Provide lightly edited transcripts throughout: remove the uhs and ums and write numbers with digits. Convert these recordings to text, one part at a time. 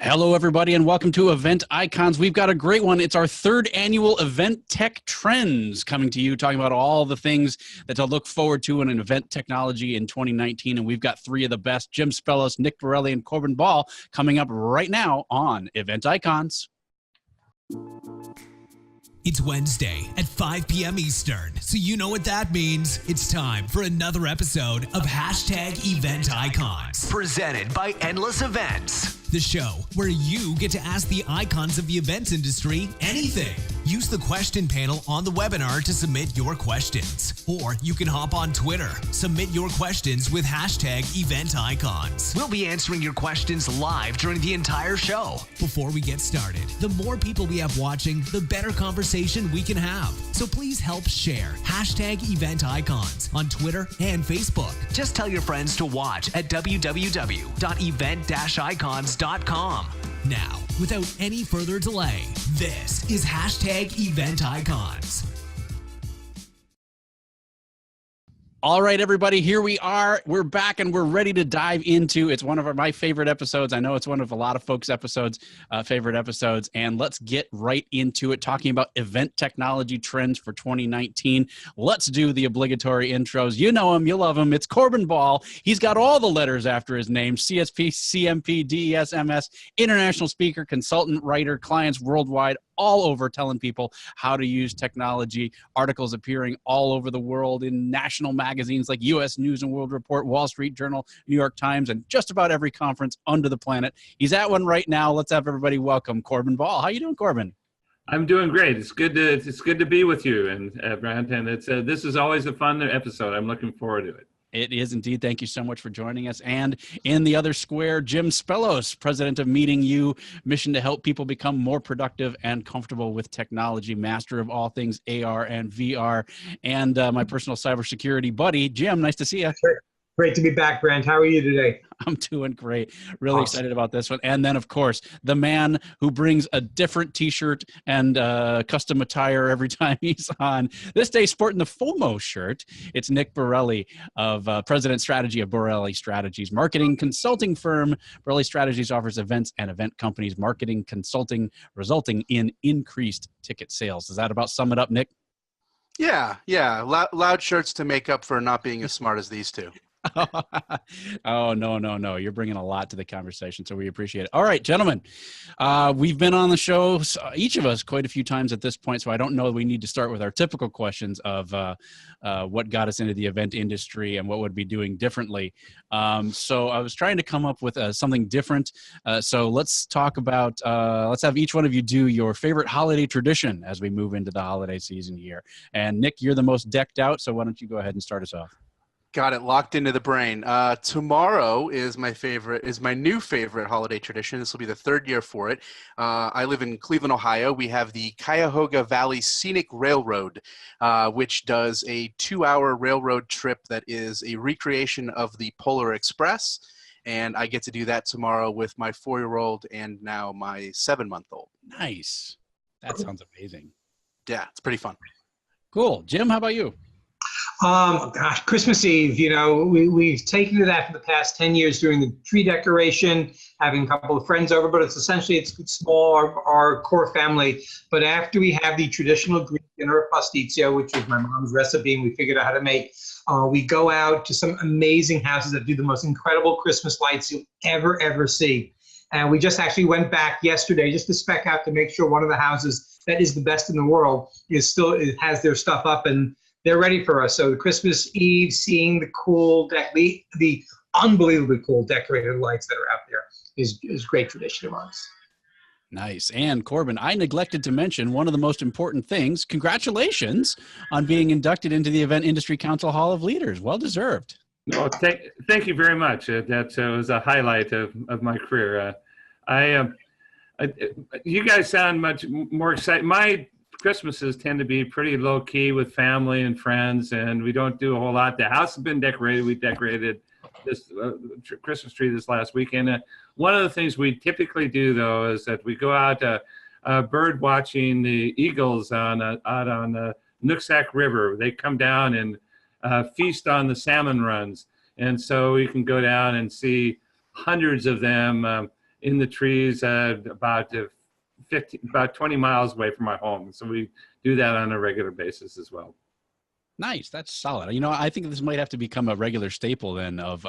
Hello, everybody, and welcome to Event Icons. We've got a great one. It's our third annual Event Tech Trends coming to you, talking about all the things that to look forward to in an event technology in 2019. And we've got three of the best, Jim Spellos, Nick Borelli, and Corbin Ball, coming up right now on Event Icons. It's Wednesday at 5 p.m. Eastern, so you know what that means. It's time for another episode of #EventIcons. Presented by Endless Events. The show where you get to ask the icons of the events industry anything. Use the question panel on the webinar to submit your questions. Or you can hop on Twitter. Submit your questions with #EventIcons. We'll be answering your questions live during the entire show. Before we get started, the more people we have watching, the better conversation we can have. So please help share #EventIcons on Twitter and Facebook. Just tell your friends to watch at www.event-icons.com. Now, without any further delay, this is #EventIcons. All right, everybody, here we are. We're back and we're ready to dive into, it's one of my favorite episodes. I know it's one of a lot of folks' favorite episodes, and let's get right into it, talking about event technology trends for 2019. Let's do the obligatory intros. You know him, you love him. It's Corbin Ball. He's got all the letters after his name: CSP, CMP, DES, MS, international speaker, consultant, writer, clients worldwide, all over, telling people how to use technology, articles appearing all over the world in national magazines like U.S. News and World Report, Wall Street Journal, New York Times, and just about every conference under the planet. He's at one right now. Let's have everybody welcome Corbin Ball. How you doing, Corbin? I'm doing great. It's good to be with you, and Brent. And this is always a fun episode. I'm looking forward to it. It is indeed. Thank you so much for joining us. And in the other square, Jim Spellos, president of Meeting U, mission to help people become more productive and comfortable with technology, master of all things AR and VR, and my personal cybersecurity buddy. Jim, nice to see you. Great to be back, Brent. How are you today? I'm doing great. Really excited about this one. And then, of course, the man who brings a different T-shirt and custom attire every time he's on. This day, sporting the FOMO shirt. It's Nick Borelli, of President Strategy of Borelli Strategies, marketing consulting firm. Borelli Strategies offers events and event companies marketing consulting, resulting in increased ticket sales. Does that about sum it up, Nick? Yeah. Loud shirts to make up for not being as smart as these two. Oh, no. You're bringing a lot to the conversation, so we appreciate it. All right, gentlemen, we've been on the show, each of us, quite a few times at this point, so I don't know that we need to start with our typical questions of what got us into the event industry and what would be doing differently. So I was trying to come up with something different. So let's talk about, let's have each one of you do your favorite holiday tradition as we move into the holiday season here. And Nick, you're the most decked out, so why don't you go ahead and start us off? Got it locked into the brain. Tomorrow is my new favorite holiday tradition. This will be the third year for it. I live in Cleveland, Ohio. We have the Cuyahoga Valley Scenic Railroad, which does a 2-hour railroad trip that is a recreation of the Polar Express. And I get to do that tomorrow with my 4-year-old and now my 7-month-old. Nice. That sounds amazing. Yeah, it's pretty fun. Cool. Jim, how about you? Gosh, Christmas Eve, we've taken to that for the past 10 years, doing the tree decoration, having a couple of friends over, but it's small, our core family. But after we have the traditional Greek dinner of pasticcio, which is my mom's recipe, and we figured out how to make, we go out to some amazing houses that do the most incredible Christmas lights you'll ever see. And we just actually went back yesterday just to spec out to make sure one of the houses that is the best in the world it has their stuff up and they're ready for us. So Christmas Eve, seeing the the unbelievably cool decorated lights that are out there is great tradition of ours. Nice. And Corbin, I neglected to mention one of the most important things. Congratulations on being inducted into the Event Industry Council Hall of Leaders. Well deserved. No, thank you very much. That was a highlight of my career. You guys sound much more excited. My Christmases tend to be pretty low key with family and friends, and we don't do a whole lot. The house has been decorated. We decorated this Christmas tree this last weekend. One of the things we typically do, though, is that we go out bird watching the eagles out on the Nooksack River. They come down and feast on the salmon runs, and so you can go down and see hundreds of them in the trees about 20 miles away from my home. So we do that on a regular basis as well. Nice. That's solid. You know, I think this might have to become a regular staple then of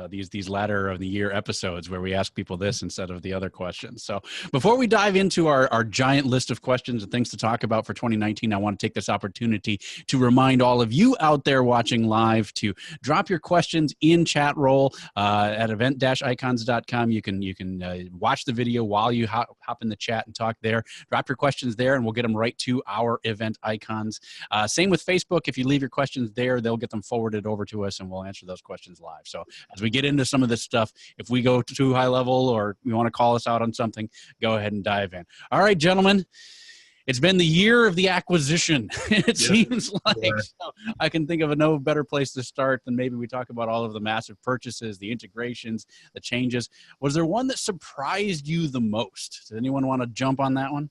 these latter of the year episodes where we ask people this instead of the other questions. So before we dive into our giant list of questions and things to talk about for 2019, I want to take this opportunity to remind all of you out there watching live to drop your questions in chat roll at event-icons.com. You can watch the video while you hop in the chat and talk there. Drop your questions there and we'll get them right to our event icons. Same with Facebook. If you leave your questions there, they'll get them forwarded over to us and we'll answer those questions live. So as we get into some of this stuff, if we go too high level or you want to call us out on something, go ahead and dive in. All right, gentlemen, it's been the year of the acquisition. It seems like so I can think of no better place to start than maybe we talk about all of the massive purchases, the integrations, the changes. Was there one that surprised you the most? Does anyone want to jump on that one?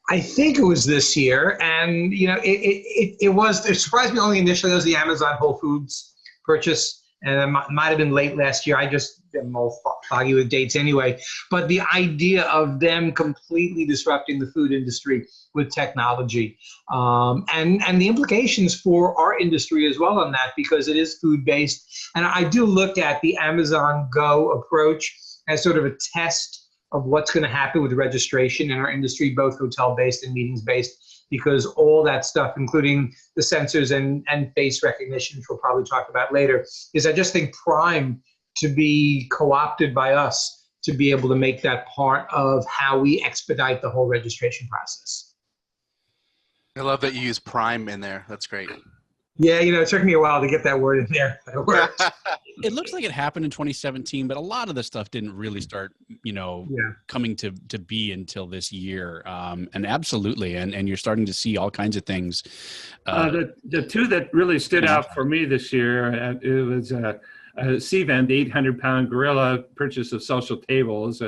I think it was this year, and you know, it surprised me only initially. It was the Amazon Whole Foods purchase, and it might have been late last year. I just am all foggy with dates anyway. But the idea of them completely disrupting the food industry with technology, and the implications for our industry as well on that, because it is food based. And I do look at the Amazon Go approach as sort of a test of what's going to happen with registration in our industry, both hotel-based and meetings-based, because all that stuff, including the sensors and face recognition, which we'll probably talk about later, is I just think primed to be co-opted by us to be able to make that part of how we expedite the whole registration process. I love that you use prime in there. That's great. Yeah, you know, it took me a while to get that word in there. It worked. It looks like it happened in 2017, but a lot of the stuff didn't really start, you know, coming to be until this year. And absolutely, and you're starting to see all kinds of things. The two that really stood out for me this year, it was Cvent, the 800-pound gorilla purchase of social tables.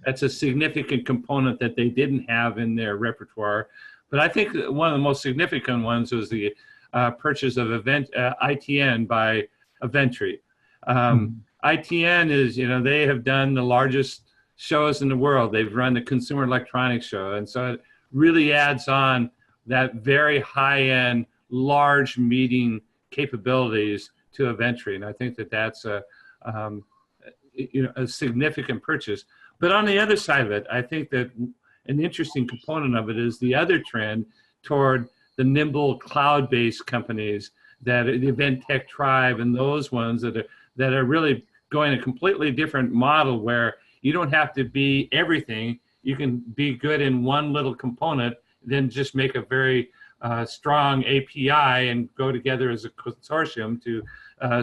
That's a significant component that they didn't have in their repertoire. But I think one of the most significant ones was the purchase of ITN by Eventry. ITN is, you know, they have done the largest shows in the world. They've run the Consumer Electronics Show. And so it really adds on that very high-end, large meeting capabilities to Eventry. And I think that that's a significant purchase. But on the other side of it, I think that an interesting component of it is the other trend toward the nimble cloud-based companies, that the eventtech tribe and those ones that are really going a completely different model where you don't have to be everything. You can be good in one little component, then just make a very strong API and go together as a consortium to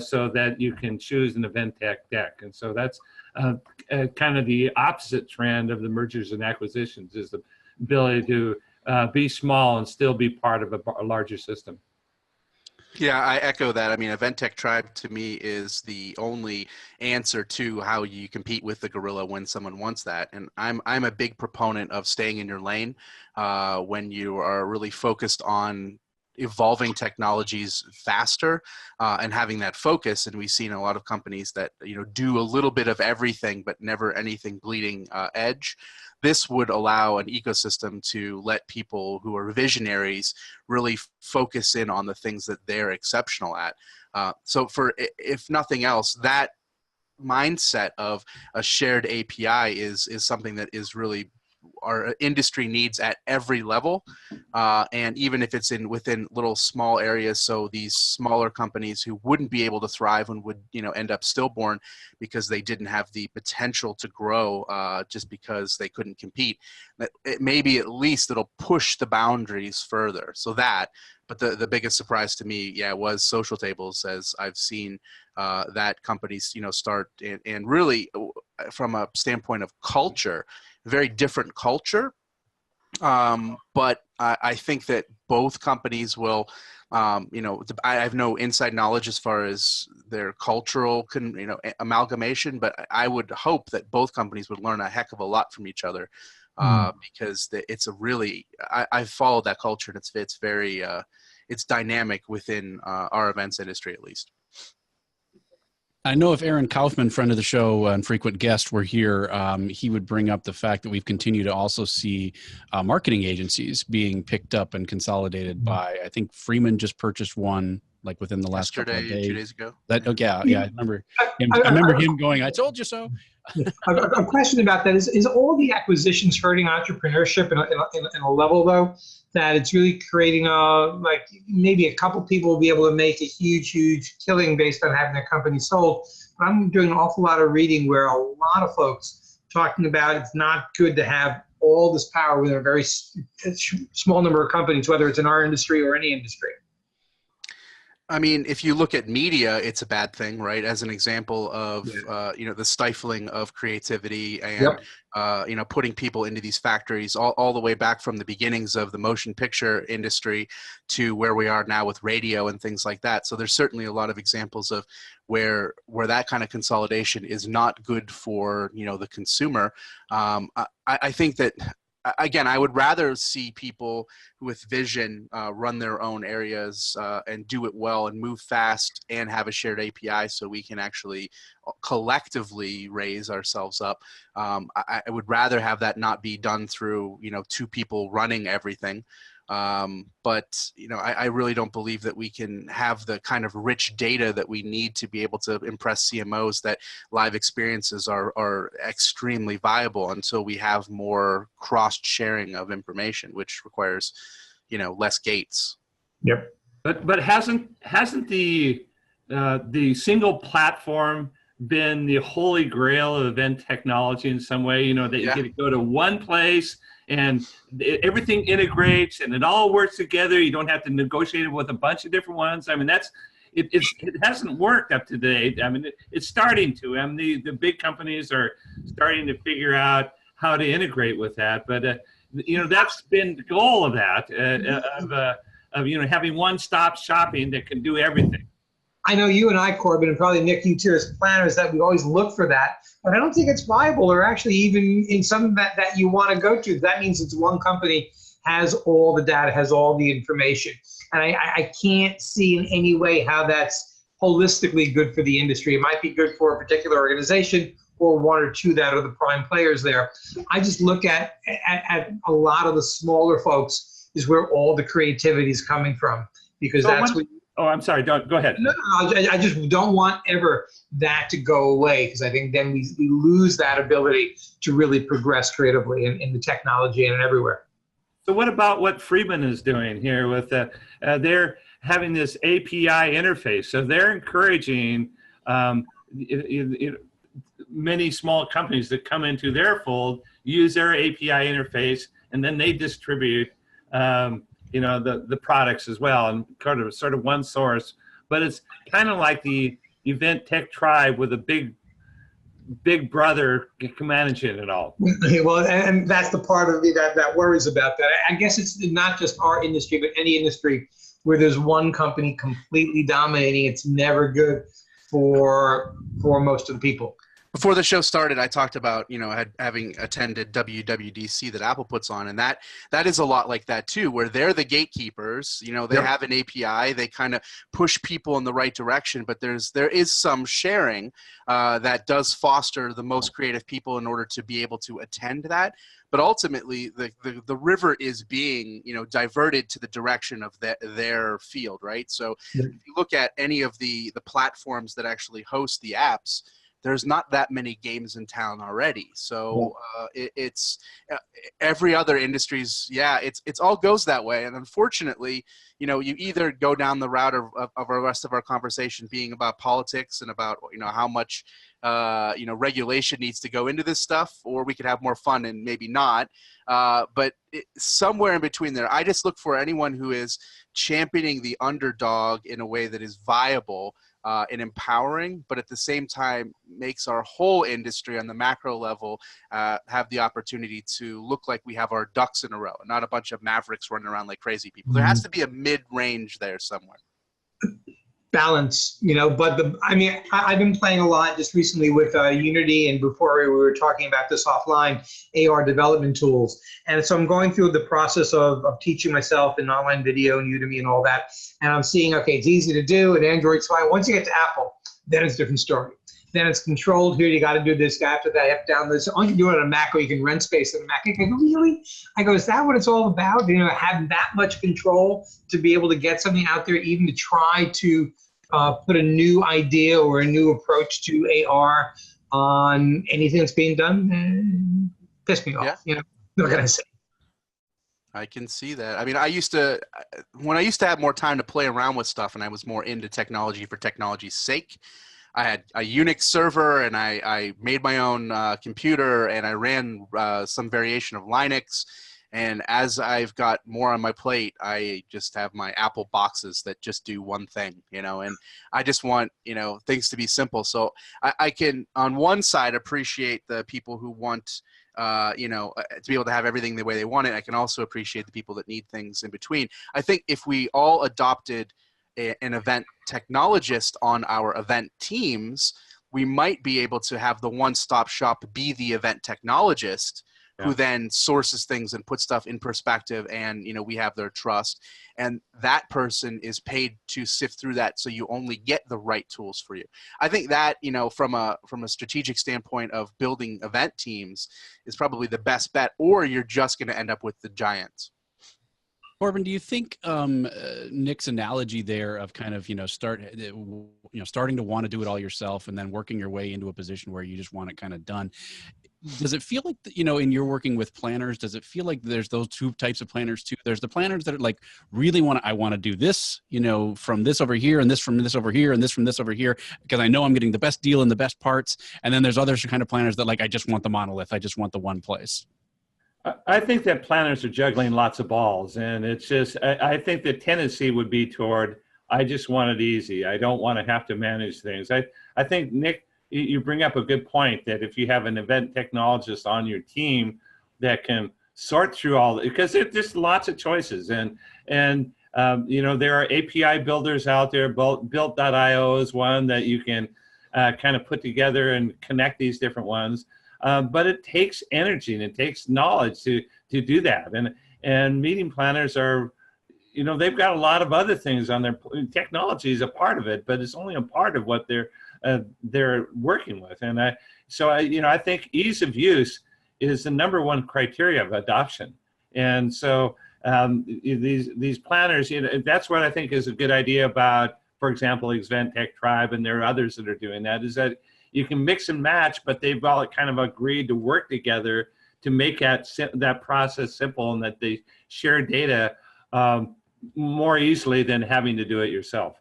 so that you can choose an eventtech deck. And so that's kind of the opposite trend of the mergers and acquisitions, is the ability to be small and still be part of a larger system. Yeah, I echo that. I mean, eventtech tribe to me is the only answer to how you compete with the gorilla when someone wants that. And I'm a big proponent of staying in your lane when you are really focused on evolving technologies faster and having that focus. And we've seen a lot of companies that, you know, do a little bit of everything but never anything bleeding edge. This would allow an ecosystem to let people who are visionaries really focus in on the things that they're exceptional at. So for, if nothing else, that mindset of a shared API is something that is really our industry needs at every level, and even if it's within little small areas, so these smaller companies who wouldn't be able to thrive and would, you know, end up stillborn because they didn't have the potential to grow just because they couldn't compete, that maybe at least it'll push the boundaries further. So that, but the biggest surprise to me, was social tables, as I've seen that companies, you know, start and really from a standpoint of culture, very different culture. But I think that both companies will, you know, I have no inside knowledge as far as their cultural, amalgamation, but I would hope that both companies would learn a heck of a lot from each other because it's a really, I've followed that culture, and it's very, it's dynamic within our events industry, at least. I know if Aaron Kaufman, friend of the show and frequent guest, were here, he would bring up the fact that we've continued to also see marketing agencies being picked up and consolidated by, I think Freeman just purchased one like within the last couple of days. 2 days ago. Yeah, I remember him. I remember him going, "I told you so." A question about that is all the acquisitions hurting entrepreneurship in a level though that it's really creating like maybe a couple people will be able to make a huge killing based on having their company sold. But I'm doing an awful lot of reading where a lot of folks talking about it's not good to have all this power within a very small number of companies, whether it's in our industry or any industry. I mean, if you look at media, it's a bad thing, right? As an example of, the stifling of creativity and, putting people into these factories all the way back from the beginnings of the motion picture industry to where we are now with radio and things like that. So there's certainly a lot of examples of where that kind of consolidation is not good for, the consumer. I think that, again, I would rather see people with vision run their own areas and do it well and move fast and have a shared API so we can actually collectively raise ourselves up. I would rather have that not be done through, 2 people running everything. But I really don't believe that we can have the kind of rich data that we need to be able to impress CMOs that live experiences are extremely viable until we have more cross sharing of information, which requires, less gates. Yep. But hasn't the single platform been the holy grail of event technology in some way? That you get to go to one place and everything integrates and it all works together. You don't have to negotiate it with a bunch of different ones. I mean, it hasn't worked up to date. I mean, it's starting to. I mean, the big companies are starting to figure out how to integrate with that. But that's been the goal of that, of having one-stop shopping that can do everything. I know you and I, Corbin, and probably Nick, you too, as planners, that we always look for that. But I don't think it's viable or actually even in something that you want to go to. That means it's one company has all the data, has all the information. And I can't see in any way how that's holistically good for the industry. It might be good for a particular organization or 1 or 2 that are the prime players there. I just look at a lot of the smaller folks is where all the creativity is coming from, because that's what. Oh, I'm sorry. Go ahead. No, I just don't want ever that to go away, because I think then we lose that ability to really progress creatively in the technology and everywhere. So what about what Freeman is doing here with they're having this API interface? So they're encouraging many small companies that come into their fold, use their API interface, and then they distribute the products as well, and sort of one source. But it's kind of like the event tech tribe with a big brother managing it all. Well, and that's the part of me that worries about that. I guess it's not just our industry, but any industry where there's one company completely dominating. It's never good for most of the people. Before the show started, I talked about, having attended WWDC that Apple puts on, and that is a lot like that too, where they're the gatekeepers. They have an API, they kind of push people in the right direction, but there is some sharing that does foster the most creative people in order to be able to attend that. But ultimately, the river is being, diverted to the direction of their field, right? So if you look at any of the platforms that actually host the apps, there's not that many games in town already. So it's every other industry's, it's all goes that way. And unfortunately, you either go down the route of our rest of our conversation being about politics and about, how much, regulation needs to go into this stuff, or we could have more fun and maybe not. But somewhere in between there, I just look for anyone who is championing the underdog in a way that is viable and empowering, but at the same time makes our whole industry on the macro level have the opportunity to look like we have our ducks in a row, and not a bunch of mavericks running around like crazy people. There has to be a mid-range there somewhere. Balance, but I've been playing a lot just recently with Unity, and before we were talking about this offline, AR development tools. And so I'm going through the process of teaching myself in online video and Udemy and all that. And I'm seeing, okay, it's easy to do, and Android's fine. Once you get to Apple, then it's a different story. Then it's controlled. Here, you got to do this. After that, you have to download this. Oh, you can do it on a Mac, or you can rent space on a Mac. I go, really? I go, is that what it's all about? You know, having that much control to be able to get something out there, even to try to put a new idea or a new approach to AR on anything that's being done? Piss me off. Yeah. You know, what can I say? I can see that. I mean, when I used to have more time to play around with stuff and I was more into technology for technology's sake, I had a Unix server and I made my own computer and I ran some variation of Linux. And as I've got more on my plate, I just have my Apple boxes that just do one thing, you know, and I just want, you know, things to be simple. So I can, on one side, appreciate the people who want, you know, to be able to have everything the way they want it. I can also appreciate the people that need things in between. I think if we all adopted an event technologist on our event teams, we might be able to have the one-stop shop be the event technologist, who then sources things and puts stuff in perspective, and, you know, we have their trust, and that person is paid to sift through that so you only get the right tools for you. I think that, you know, from a strategic standpoint of building event teams is probably the best bet, or you're just going to end up with the giants. Corbin, do you think Nick's analogy there of kind of, you know, starting to want to do it all yourself and then working your way into a position where you just want it kind of done, does it feel like, you know, in your working with planners, does it feel like there's those two types of planners too? There's the planners that are like, really I want to do this, you know, from this over here and this from this over here and this from this over here, because I know I'm getting the best deal and the best parts. And then there's other kind of planners that like, I just want the monolith. I just want the one place. I think that planners are juggling lots of balls, and it's just, I think the tendency would be toward, I just want it easy. I don't want to have to manage things. I think, Nick, you bring up a good point that if you have an event technologist on your team that can sort through all, because there's just lots of choices, and you know, there are API builders out there. Built.io is one that you can kind of put together and connect these different ones. But it takes energy and it takes knowledge to do that. And meeting planners are, you know, they've got a lot of other things on their, technology is a part of it, but it's only a part of what they're working with. And I think ease of use is the #1 criteria of adoption. And so these planners, you know, that's what I think is a good idea about, for example, eventtech Tribe, and there are others that are doing that, is that you can mix and match, but they've all kind of agreed to work together to make that process simple, and that they share data more easily than having to do it yourself.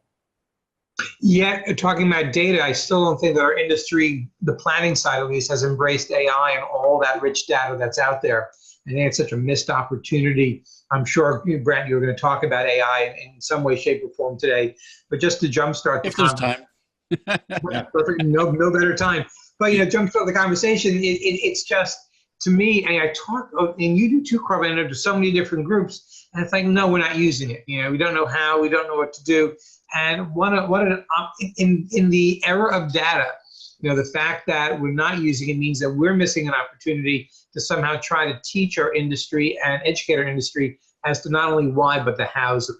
Yeah, talking about data, I still don't think that our industry, the planning side at least, has embraced AI and all that rich data that's out there. I think it's such a missed opportunity. I'm sure, Brent, you're going to talk about AI in some way, shape, or form today, but just to jumpstart the If there's time. Perfect. No better time. But, you know, jumpstart the conversation. It's just, to me, and I talk, and you do too, Corbin, to so many different groups, and it's like, no, we're not using it. You know, we don't know how, we don't know what to do. And in the era of data, you know, the fact that we're not using it means that we're missing an opportunity to somehow try to teach our industry and educate our industry as to not only why, but the hows of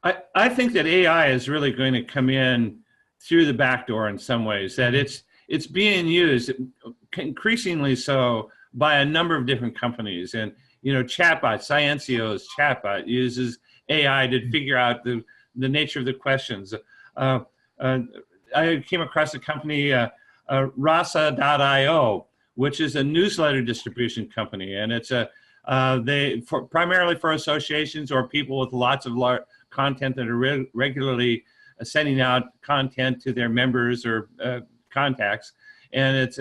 that. I think that AI is really going to come in through the back door in some ways, that it's being used increasingly so by a number of different companies. And, you know, Chatbots, Sciencio's Chatbot uses AI to figure out the nature of the questions. I came across a company, Rasa.io, which is a newsletter distribution company. And it's primarily for associations or people with lots of content that are regularly sending out content to their members or contacts, and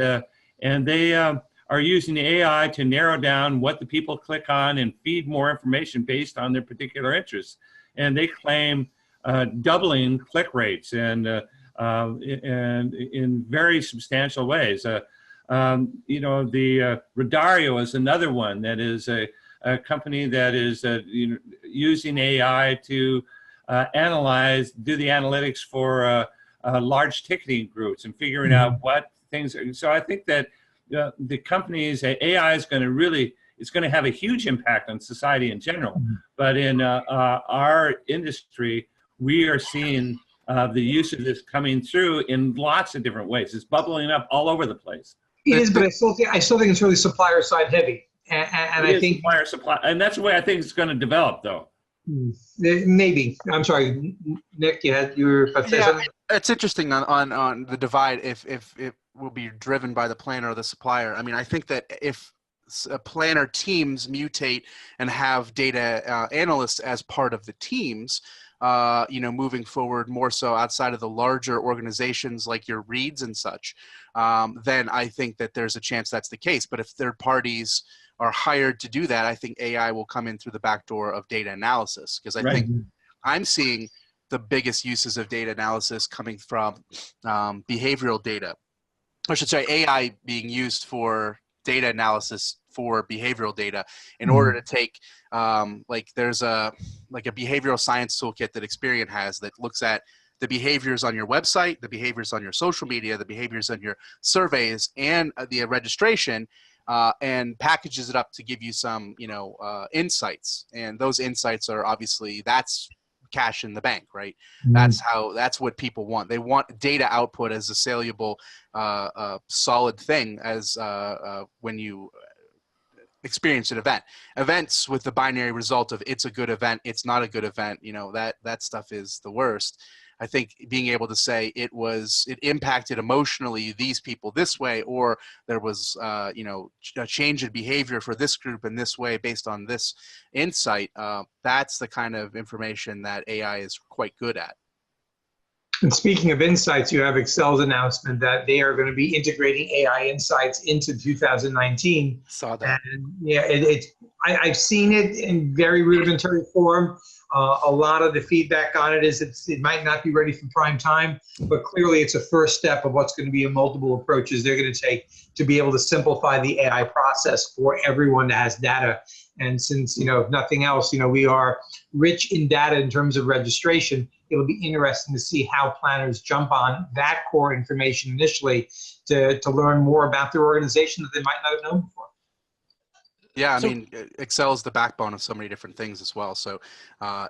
they are using the AI to narrow down what the people click on and feed more information based on their particular interests. And they claim doubling click rates and in very substantial ways. You know, the Rodario is another one that is a company that is using AI to do the analytics for large ticketing groups and figuring out what things are. So I think that the companies, AI is going to it's going to have a huge impact on society in general. But in our industry, we are seeing the use of this coming through in lots of different ways. It's bubbling up all over the place. It is, but I still think it's really supplier side heavy, and I think supply, and that's the way I think it's going to develop, though. Maybe. I'm sorry, Nick. You were about to say something? It's interesting on the divide if it will be driven by the planner or the supplier. I mean, I think that if planner teams mutate and have data analysts as part of the teams, moving forward more so outside of the larger organizations like your Reeds and such, then I think that there's a chance that's the case. But if third parties are hired to do that, I think AI will come in through the back door of data analysis, because I think I'm seeing the biggest uses of data analysis coming from behavioral data. I should say AI being used for data analysis for behavioral data in order to take there's a behavioral science toolkit that Experian has that looks at the behaviors on your website, the behaviors on your social media, the behaviors on your surveys, and the registration, and packages it up to give you some insights. And those insights are obviously, that's cash in the bank, right? That's what people want. They want data output as a saleable, solid thing as when you experience an event. Events with the binary result of it's a good event, it's not a good event, that stuff is the worst. I think being able to say it impacted emotionally these people this way, or there was a change in behavior for this group in this way based on this insight, that's the kind of information that AI is quite good at. And speaking of insights, you have Excel's announcement that they are going to be integrating AI insights into 2019. Saw that. And I've seen it in very rudimentary form. A lot of the feedback on it is it might not be ready for prime time, but clearly it's a first step of what's going to be multiple approaches they're going to take to be able to simplify the AI process for everyone that has data. And since, if nothing else, we are rich in data in terms of registration, it'll be interesting to see how planners jump on that core information initially to learn more about their organization that they might not have known before. Yeah, I mean, Excel is the backbone of so many different things as well. So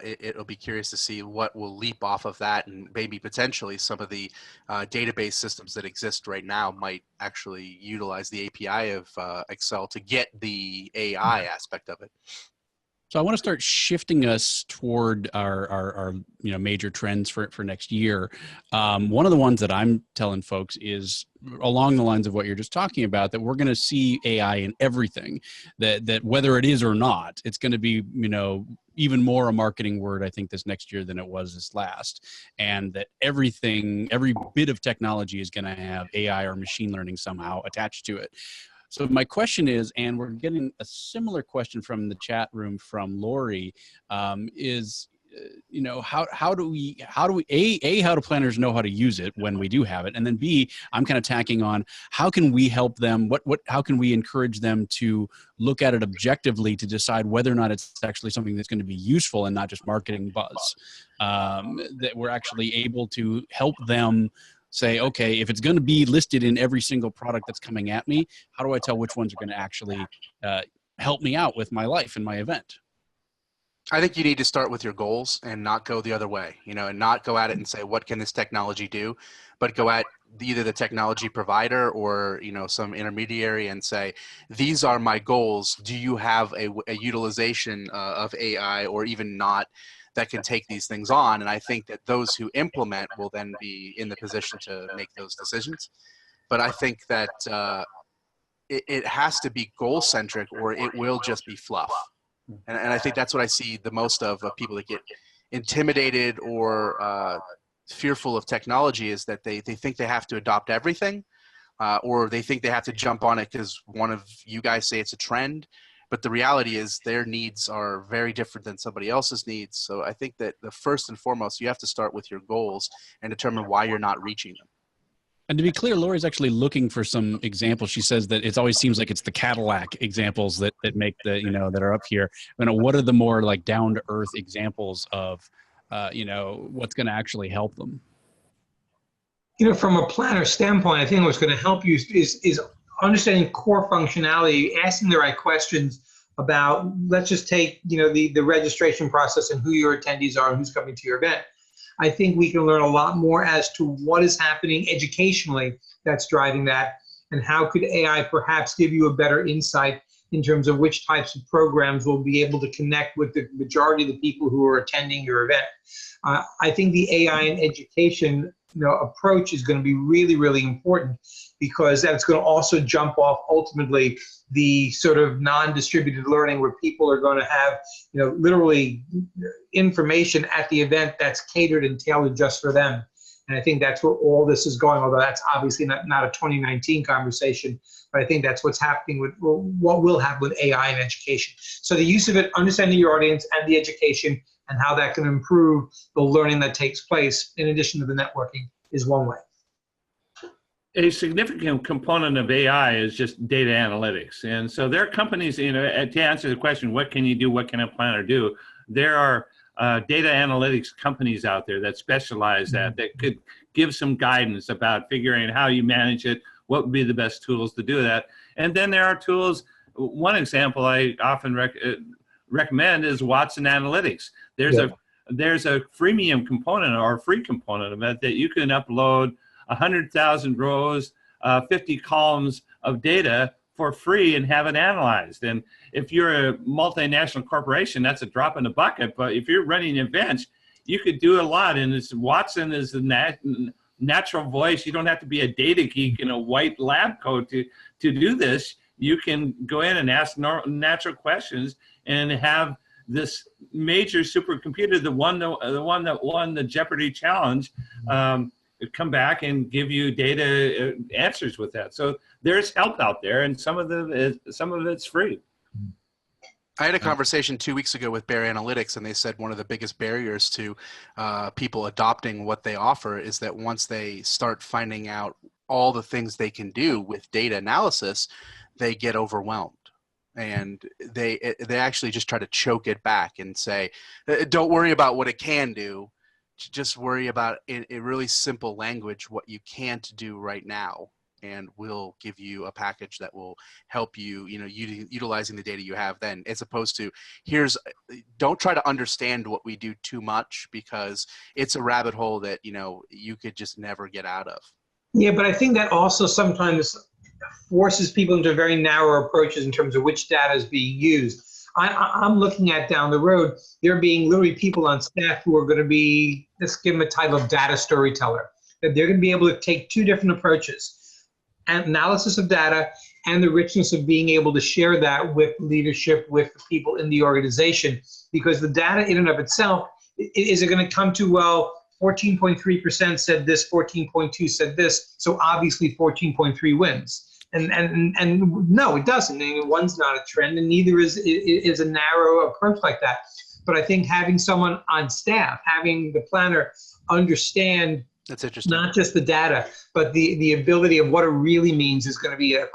it'll be curious to see what will leap off of that, and maybe potentially some of the database systems that exist right now might actually utilize the API of Excel to get the AI aspect of it. So I want to start shifting us toward our major trends for next year. One of the ones that I'm telling folks is along the lines of what you're just talking about, that we're going to see AI in everything, that whether it is or not, it's going to be, even more a marketing word, I think, this next year than it was this last. And that every bit of technology is going to have AI or machine learning somehow attached to it. So my question is, and we're getting a similar question from the chat room from Lori, is, how do planners know how to use it when we do have it? And then B, I'm kind of tacking on, how can we help them? How can we encourage them to look at it objectively to decide whether or not it's actually something that's going to be useful and not just marketing buzz? That we're actually able to help them say, okay, if it's going to be listed in every single product that's coming at me, how do I tell which ones are going to actually help me out with my life and my event? I think you need to start with your goals and not go the other way, and not go at it and say, what can this technology do? But go at either the technology provider or, some intermediary and say, these are my goals. Do you have a utilization of AI or even not that can take these things on? And I think that those who implement will then be in the position to make those decisions. But I think that it has to be goal-centric, or it will just be fluff. And I think that's what I see the most of people that get intimidated or fearful of technology, is that they think they have to adopt everything, or they think they have to jump on it because one of you guys say it's a trend. But the reality is their needs are very different than somebody else's needs. So I think that the first and foremost, you have to start with your goals and determine why you're not reaching them. And to be clear, Lori's actually looking for some examples. She says that it always seems like it's the Cadillac examples that make the, that are up here. What are the more like down to earth examples of, what's going to actually help them? From a planner standpoint, I think what's going to help you is understanding core functionality, asking the right questions about, let's just take, the registration process and who your attendees are and who's coming to your event. I think we can learn a lot more as to what is happening educationally that's driving that, and how could AI perhaps give you a better insight in terms of which types of programs will be able to connect with the majority of the people who are attending your event. I think the AI in education approach is going to be really, really important, because that's going to also jump off ultimately the sort of non-distributed learning, where people are going to have literally information at the event that's catered and tailored just for them. And I think that's where all this is going, although that's obviously not a 2019 conversation, but I think that's what's happening with what will happen with AI in education. So the use of it, understanding your audience and the education, and how that can improve the learning that takes place in addition to the networking, is one way. A significant component of AI is just data analytics. And so there are companies, to answer the question, what can you do, what can a planner do? There are data analytics companies out there that specialize that could give some guidance about figuring how you manage it, what would be the best tools to do that. And then there are tools. One example I often recommend is Watson Analytics. There's a freemium component or a free component of it that you can upload 100,000 rows, 50 columns of data for free and have it analyzed. And if you're a multinational corporation, that's a drop in the bucket. But if you're running events, you could do a lot. And Watson is the natural voice. You don't have to be a data geek in a white lab coat to do this. You can go in and ask natural questions and have this major supercomputer, the one that won the Jeopardy challenge, come back and give you data answers with that. So there's help out there, and some of it's free. I had a conversation 2 weeks ago with Bear Analytics, and they said one of the biggest barriers to people adopting what they offer is that once they start finding out all the things they can do with data analysis, they get overwhelmed. And they actually just try to choke it back and say, don't worry about what it can do. Just worry about, in really simple language, what you can't do right now. And we'll give you a package that will help you, utilizing the data you have then, as opposed to don't try to understand what we do too much, because it's a rabbit hole that, you could just never get out of. Yeah, but I think that also sometimes forces people into very narrow approaches in terms of which data is being used. I'm looking at down the road, there being literally people on staff who are going to be, let's give them a title of data storyteller. That they're going to be able to take two different approaches: analysis of data and the richness of being able to share that with leadership, with the people in the organization. Because the data in and of itself, is it going to come to, well, 14.3% said this, 14.2 said this, so obviously 14.3 wins. And no, it doesn't. I mean, one's not a trend, and neither is a narrow approach like that. But I think having someone on staff, having the planner understand, that's interesting, not just the data, but the ability of what it really means, is going to be an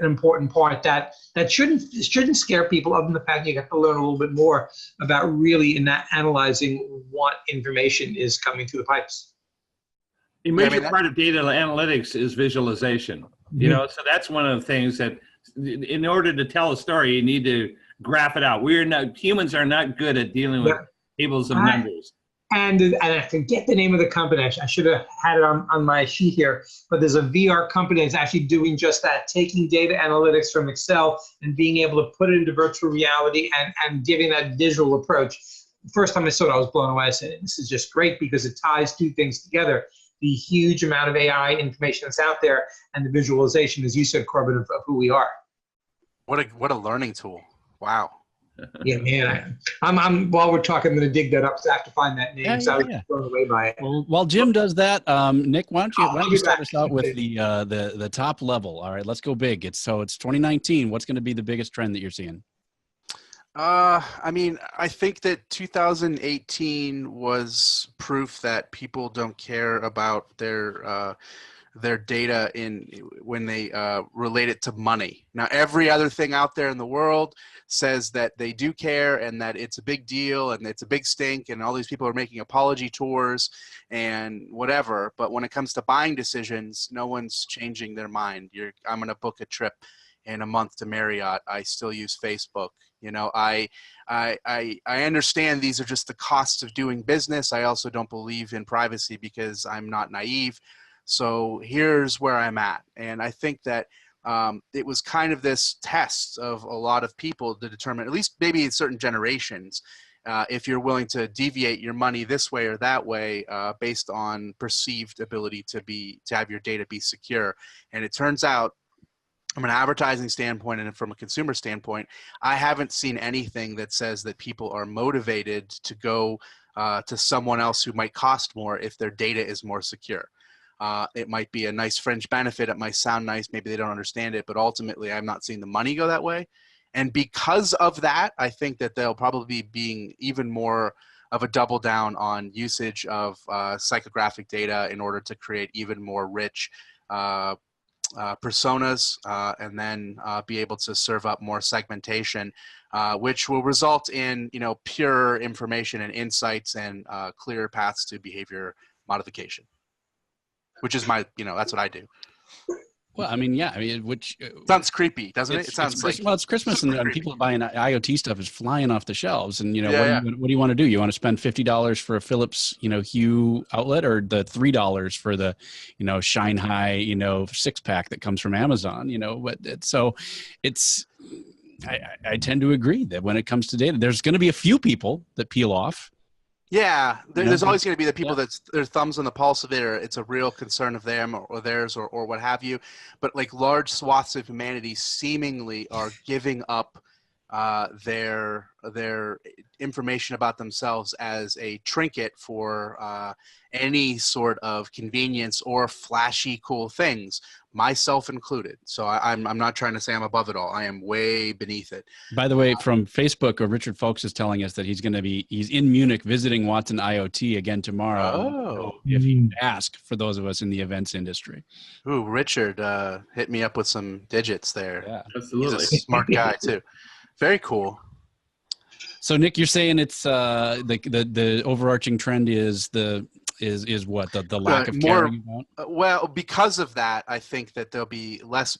important part that shouldn't scare people, other than the fact you have to learn a little bit more about really analyzing what information is coming through the pipes. A major part of data analytics is visualization. So that's one of the things that, in order to tell a story, you need to graph it out. Humans are not good at dealing with tables of numbers. And I forget the name of the company. I should have had it on my sheet here, but there's a VR company that's actually doing just that, taking data analytics from Excel and being able to put it into virtual reality and giving that visual approach. The first time I saw it, I was blown away. I said, this is just great, because it ties two things together: the huge amount of AI information that's out there, and the visualization, as you said, Corbin, of who we are. What a learning tool. Wow. Yeah, man. I'm while we're talking, I'm going to dig that up, so I have to find that name. I was blown away by it. Well, while Jim does that, Nick, why don't you start us out with the top level? All right, let's go big. It's 2019. What's going to be the biggest trend that you're seeing? I think that 2018 was proof that people don't care about their data when they relate it to money. Now, every other thing out there in the world says that they do care, and that it's a big deal, and it's a big stink, and all these people are making apology tours and whatever. But when it comes to buying decisions, no one's changing their mind. I'm going to book a trip in a month to Marriott. I still use Facebook. I understand these are just the costs of doing business. I also don't believe in privacy because I'm not naive. So here's where I'm at. And I think that it was kind of this test of a lot of people to determine, at least maybe in certain generations, if you're willing to deviate your money this way or that way based on perceived ability to have your data be secure. And it turns out, from an advertising standpoint and from a consumer standpoint, I haven't seen anything that says that people are motivated to go to someone else who might cost more if their data is more secure. It might be a nice fringe benefit. It might sound nice. Maybe they don't understand it, but ultimately I'm not seeing the money go that way. And because of that, I think that they'll probably be being even more of a double down on usage of psychographic data in order to create even more rich personas, and then be able to serve up more segmentation, which will result in pure information and insights and clear paths to behavior modification, which is that's what I do. Well, I mean, yeah, I mean, which sounds creepy, doesn't it? It sounds like, well, it's Christmas and people buying IoT stuff is flying off the shelves. And what do you want to do? You want to spend $50 for a Philips Hue outlet, or the $3 for the Shanghai 6-pack that comes from Amazon? I tend to agree that when it comes to data, there's going to be a few people that peel off. Yeah, there's always going to be the people that's their thumbs on the pulse of it, or it's a real concern of them or theirs or what have you. But like large swaths of humanity seemingly are giving up their information about themselves as a trinket for any sort of convenience or flashy cool things, myself included. So I'm not trying to say I'm above it all. I am way beneath it. By the way, from Facebook, Richard Folks is telling us that he's in Munich visiting Watson IoT again tomorrow. Oh. If he ask for those of us in the events industry. Ooh, Richard hit me up with some digits there. Yeah, absolutely. He's a smart guy too. Very cool. So Nick, you're saying it's the overarching trend is what the lack of caring about? Well, because of that, I think that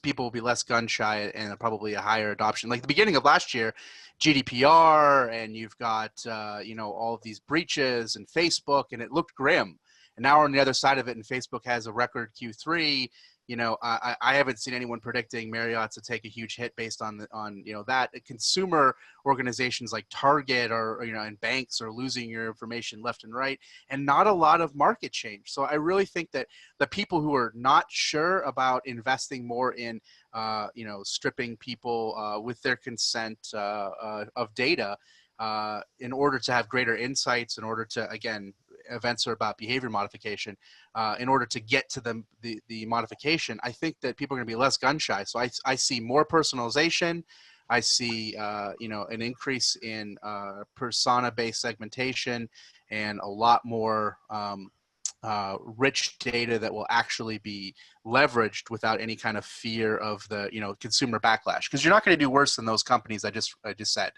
people will be less gun shy and probably a higher adoption. Like the beginning of last year, GDPR, and you've got all of these breaches and Facebook, and it looked grim. And now we're on the other side of it, and Facebook has a record Q3. I haven't seen anyone predicting Marriott to take a huge hit based on that. Consumer organizations like Target and banks are losing your information left and right, and not a lot of market change. So I really think that the people who are not sure about investing more in stripping people with their consent of data in order to have greater insights, in order to, again, events are about behavior modification, in order to get to the modification, I think that people are going to be less gun shy. So I see more personalization. I see an increase in persona-based segmentation and a lot more rich data that will actually be leveraged without any kind of fear of the consumer backlash. Because you're not going to do worse than those companies I just said.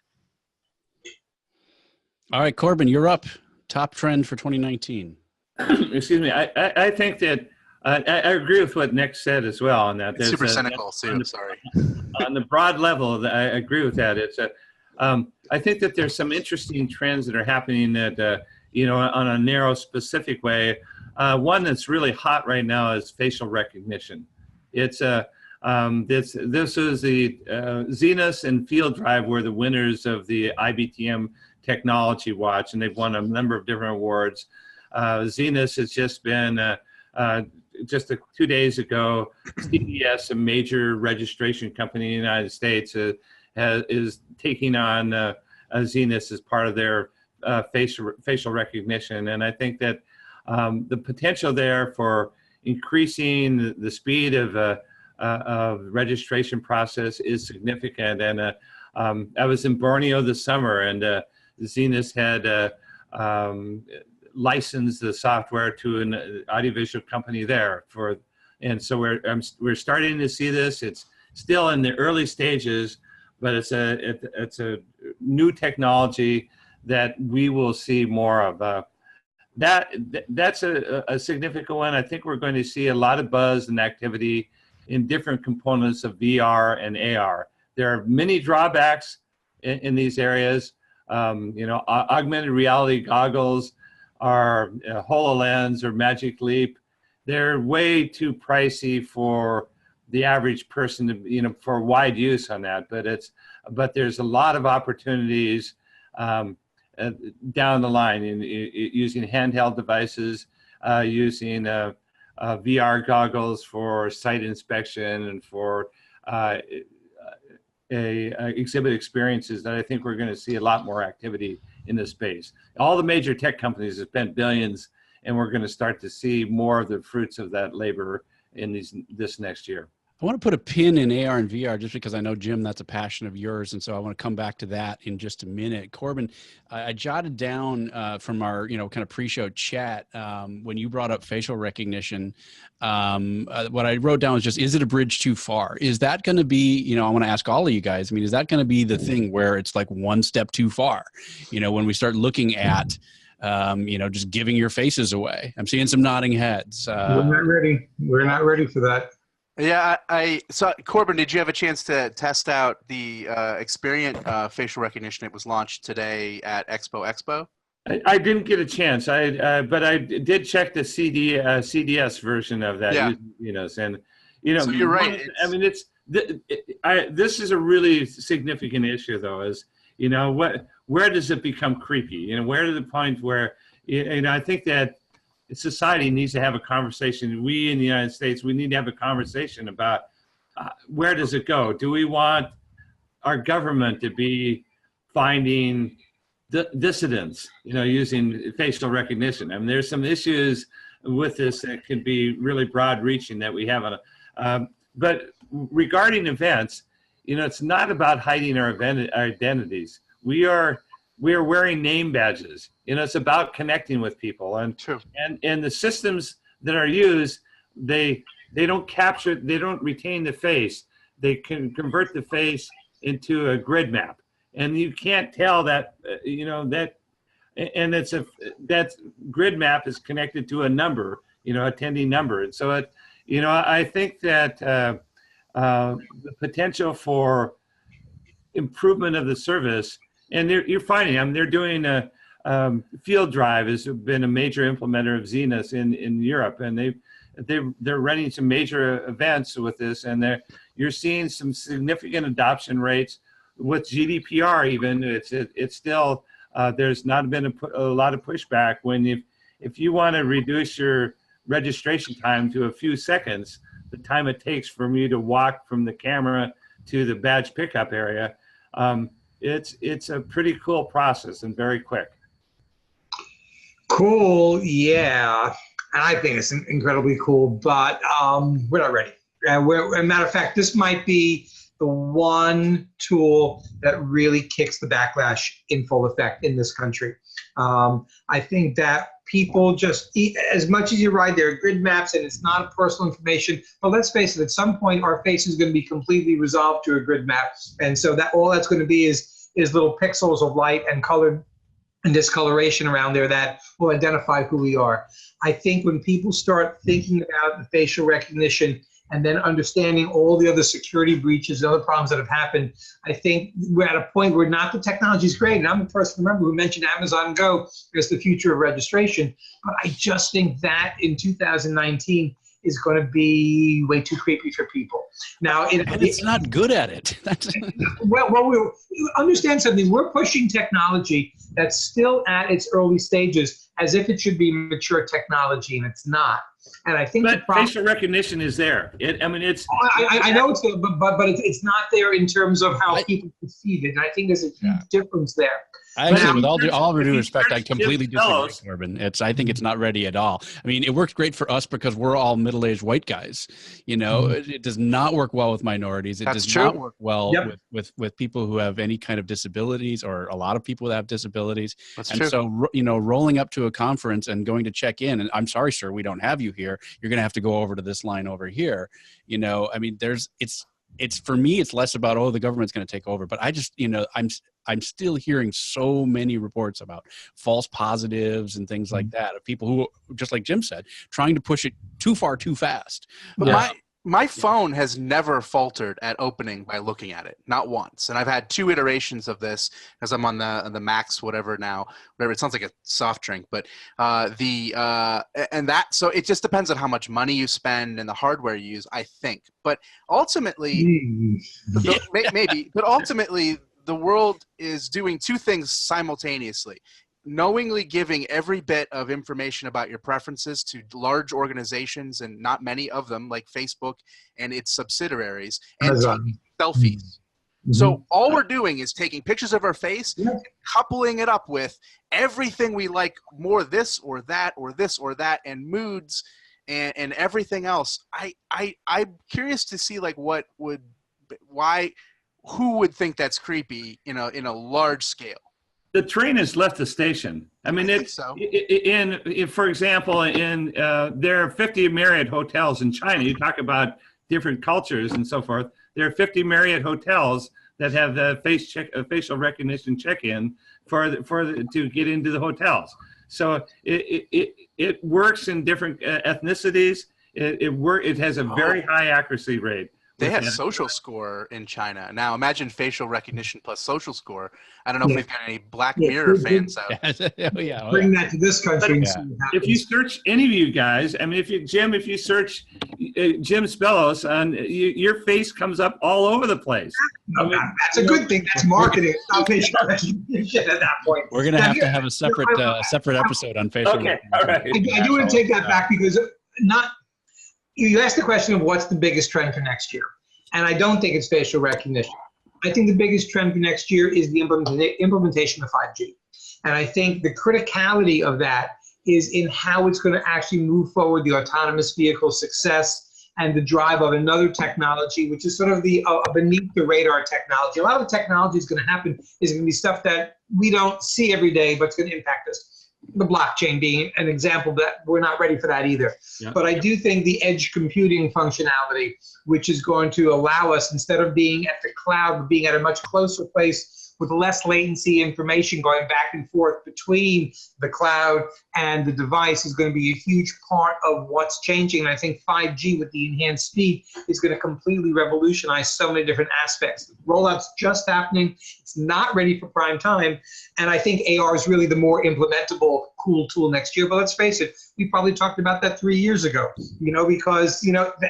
All right, Corbin, you're up. Top trend for 2019. Excuse me. I think that I agree with what Nick said as well on that. It's super cynical too. Sorry. On the broad level, I agree with that. It's I think that there's some interesting trends that are happening that on a narrow, specific way. One that's really hot right now is facial recognition. It's this is the Zenus and Field Drive were the winners of the IBTM Technology Watch, and they've won a number of different awards. Zenus has just been, 2 days ago, CBS, a major registration company in the United States, is taking on Zenus as part of their facial recognition. And I think that the potential there for increasing the speed of registration process is significant. And I was in Borneo this summer, and Zenus had licensed the software to an audiovisual company there and so we're starting to see this. It's still in the early stages, but it's a new technology that we will see more of. That's a significant one. I think we're going to see a lot of buzz and activity in different components of VR and AR. There are many drawbacks in these areas. Augmented reality goggles are HoloLens or Magic Leap. They're way too pricey for the average person to, for wide use on that. But there's a lot of opportunities down the line in using handheld devices, using VR goggles for site inspection and for exhibit experiences that I think we're going to see a lot more activity in this space. All the major tech companies have spent billions, and we're going to start to see more of the fruits of that labor in this next year. I want to put a pin in AR and VR just because I know, Jim, that's a passion of yours. And so I want to come back to that in just a minute. Corbin, I jotted down from our, kind of pre-show chat when you brought up facial recognition. What I wrote down was just, is it a bridge too far? Is that going to be, I want to ask all of you guys, is that going to be the thing where it's like one step too far? When we start looking at, just giving your faces away. I'm seeing some nodding heads. We're not ready. We're not ready for that. Yeah, I saw. Corbin, did you have a chance to test out the Experian facial recognition? It was launched today at Expo. I didn't get a chance. But I did check the CDS version of that. Yeah. So you're right. This is a really significant issue, though. Is where does it become creepy? Where to the point where I think that society needs to have a conversation. We in the United States, we need to have a conversation about where does it go? Do we want our government to be finding dissidents, using facial recognition? There's some issues with this that can be really broad-reaching that we have on. But regarding events, it's not about hiding our identities. We are wearing name badges. It's about connecting with people, and the systems that are used, they don't retain the face. They can convert the face into a grid map, and you can't tell that that grid map is connected to a number, attending number, and so I think that the potential for improvement of the service. And you're finding, they're doing Field Drive has been a major implementer of Zenus in Europe, and they're running some major events with this, and you're seeing some significant adoption rates with GDPR. Even it's still there's not been a lot of pushback if you want to reduce your registration time to a few seconds, the time it takes for you to walk from the camera to the badge pickup area. It's a pretty cool process and very quick. Cool, yeah. And I think it's incredibly cool, but we're not ready. As a matter of fact, this might be the one tool that really kicks the backlash in full effect in this country. I think that people just, as much as you ride their grid maps and it's not personal information, but let's face it, at some point our face is going to be completely resolved to a grid map. And so that all that's going to be is little pixels of light and color and discoloration around there that will identify who we are. I think when people start thinking about the facial recognition and then understanding all the other security breaches and other problems that have happened, I think we're at a point where not the technology is great. And I'm the first member who mentioned Amazon Go as the future of registration. But I just think that in 2019 is going to be way too creepy for people. Now, it's not good at it. well, we understand something. We're pushing technology that's still at its early stages as if it should be mature technology, and it's not. And I think facial recognition is there. I know it's there, but it's not there in terms of how people perceive it. And I think there's a huge difference there. Actually, with all due respect, I completely disagree, Corbin. I think it's not ready at all. It works great for us because we're all middle-aged white guys. It does not work well with minorities. It does not work well with people who have any kind of disabilities, or a lot of people that have disabilities. That's and true. So, rolling up to a conference and going to check in, and I'm sorry, sir, we don't have you here. You're going to have to go over to this line over here. It's for me, it's less about, the government's going to take over. But I just, I'm still hearing so many reports about false positives and things like that, of people who, just like Jim said, trying to push it too far, too fast. But My phone has never faltered at opening by looking at it, not once. And I've had 2 iterations of this as I'm on the Max, whatever now, whatever. It sounds like a soft drink, but so it just depends on how much money you spend and the hardware you use, I think. But ultimately, maybe, but ultimately, the world is doing 2 things simultaneously. Knowingly giving every bit of information about your preferences to large organizations, and not many of them, like Facebook and its subsidiaries, and taking selfies. Mm-hmm. So all we're doing is taking pictures of our face, and coupling it up with everything we like, more this or that or this or that, and moods and everything else. I'm curious to see like who would think that's creepy in a large scale. The train has left the station. I mean, for example, there are 50 Marriott hotels in China. You talk about different cultures and so forth. There are 50 Marriott hotels that have the facial recognition check-in to get into the hotels. So it works in different ethnicities. It has a very high accuracy rate. They have social score in China. Now imagine facial recognition plus social score. I don't know if we've got any Black Mirror fans out. Bring that to this country. If you search any of you guys, I mean, if you search Jim Spellos, your face comes up all over the place. No, that's a good thing. That's marketing. Not facial recognition at that point. We're going to have a separate episode on facial recognition. All right. I do want to take that back because you asked the question of what's the biggest trend for next year. And I don't think it's facial recognition. I think the biggest trend for next year is the implementation of 5G. And I think the criticality of that is in how it's going to actually move forward the autonomous vehicle success and the drive of another technology, which is sort of the beneath the radar technology. A lot of the technology is going to happen is going to be stuff that we don't see every day, but it's going to impact us. The blockchain being an example that we're not ready for that either. Yeah. But I do think the edge computing functionality, which is going to allow us, instead of being at the cloud, being at a much closer place with less latency information going back and forth between the cloud and the device, is going to be a huge part of what's changing. And I think 5G with the enhanced speed is going to completely revolutionize so many different aspects. The rollout's just happening. It's not ready for prime time. And I think AR is really the more implementable, cool tool next year. But let's face it, we probably talked about that 3 years ago, because,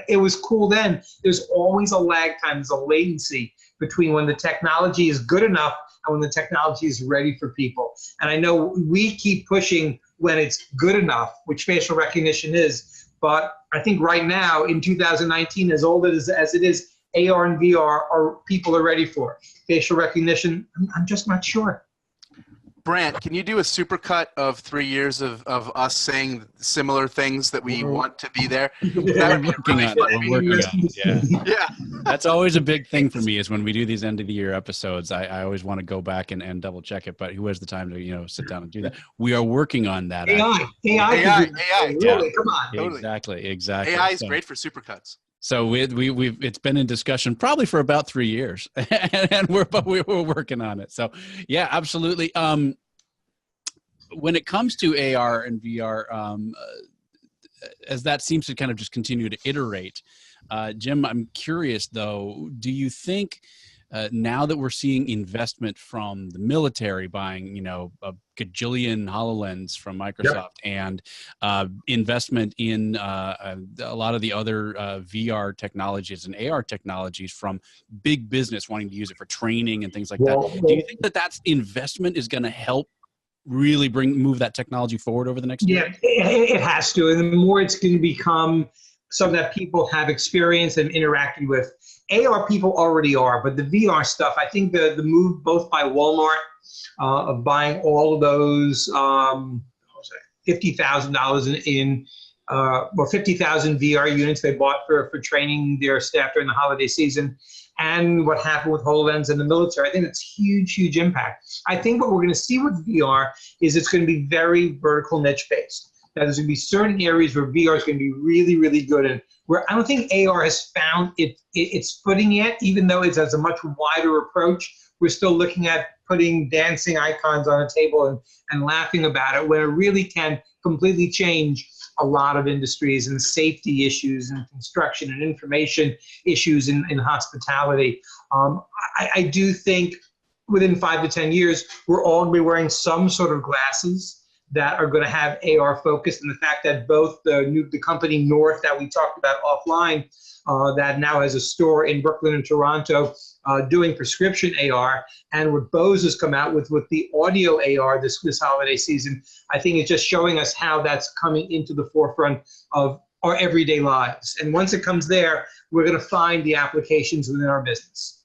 it was cool then. There's always a lag time. There's a latency between when the technology is good enough and when the technology is ready for people. And I know we keep pushing when it's good enough, which facial recognition is. But I think right now in 2019, as old as it is, AR and VR people are ready for. Facial recognition, I'm just not sure. Brant, can you do a supercut of 3 years of us saying similar things that we want to be there? We're working on it. Yeah. That's always a big thing for me, is when we do these end of the year episodes, I always want to go back and double check it, but who has the time to sit down and do that? We are working on that. AI. Really, come on. Totally. Exactly. AI is great for supercuts. So we've it's been in discussion probably for about 3 years, and we're working on it. So yeah, absolutely. When it comes to AR and VR, as that seems to kind of just continue to iterate, Jim, I'm curious though, do you think now that we're seeing investment from the military buying, a gajillion HoloLens from Microsoft, and investment in a lot of the other VR technologies and AR technologies from big business wanting to use it for training and things like that, do you think that investment is going to help really move that technology forward over the next year? Yeah, it has to. And the more it's going to become something that people have experienced and interacted with. AR people already are, but the VR stuff, I think the move both by Walmart of buying all of those $50,000 or 50,000 VR units they bought for training their staff during the holiday season, and what happened with HoloLens and the military, I think it's huge, huge impact. I think what we're going to see with VR is it's going to be very vertical niche based. That there's going to be certain areas where VR is going to be really, really good, and where I don't think AR has found its footing yet, even though it has a much wider approach. We're still looking at putting dancing icons on a table and laughing about it, where it really can completely change a lot of industries, and safety issues in construction and information issues in hospitality. I do think within 5 to 10 years, we're all going to be wearing some sort of glasses that are going to have AR focus, and the fact that both the company North that we talked about offline, that now has a store in Brooklyn and Toronto, doing prescription AR, and what Bose has come out with the audio AR this holiday season, I think it's just showing us how that's coming into the forefront of our everyday lives. And once it comes there, we're going to find the applications within our business.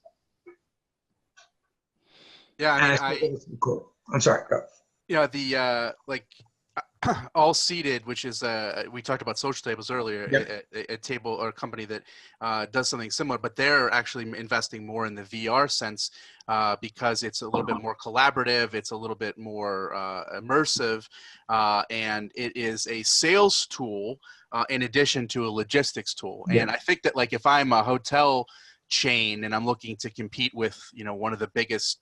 Yeah, I mean, cool. I'm sorry, go. Yeah, the All Seated, which is we talked about social tables earlier, Yep. a table or a company that does something similar, but they're actually investing more in the VR sense because it's a little bit more collaborative, it's a little bit more immersive, and it is a sales tool in addition to a logistics tool. Yeah. And I think that, like, if I'm a hotel chain and I'm looking to compete with, you know, one of the biggest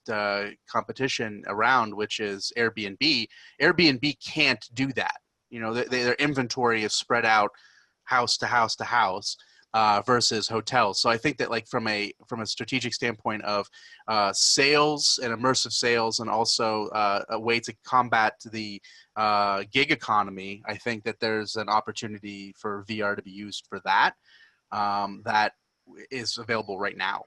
competition around, which is Airbnb can't do that. You know, their inventory is spread out house to house to house versus hotels. So I think that, like, from a strategic standpoint of sales and immersive sales, and also a way to combat the gig economy, I think that there's an opportunity for VR to be used for that. That is available right now.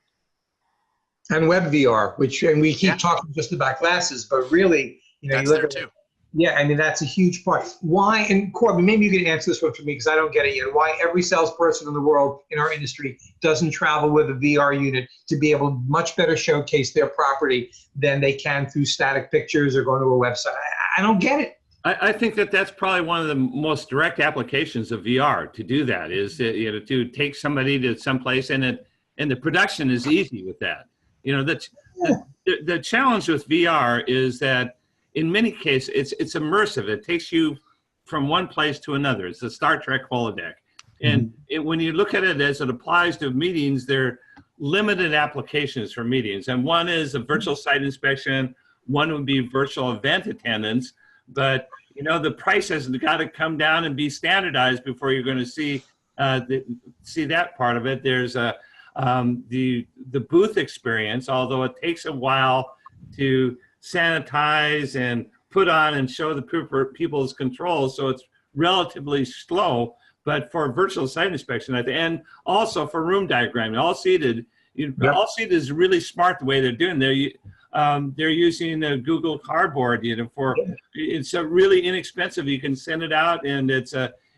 And web VR, and we keep talking just about glasses, but really, you know, that's you look there at, too. Yeah, I mean, that's a huge part. Why, and Corbin, maybe you can answer this one for me because I don't get it yet, why every salesperson in the world in our industry doesn't travel with a VR unit to be able to much better showcase their property than they can through static pictures or going to a website. I don't get it. I think that's probably one of the most direct applications of VR, to do that, is to take somebody to someplace, and the production is easy with that. You know, the challenge with VR is that in many cases it's immersive. It takes you from one place to another. It's the Star Trek holodeck. And when you look at it as it applies to meetings, there are limited applications for meetings. And one is a virtual site inspection, one would be virtual event attendance. But, you know, the price has got to come down and be standardized before you're going to see that part of it. There's the booth experience, although it takes a while to sanitize and put on and show the people's controls, so it's relatively slow. But for virtual site inspection, and also for room diagramming, All Seated is really smart the way they're doing. They're using Google Cardboard, you know, it's a really inexpensive. You can send it out, and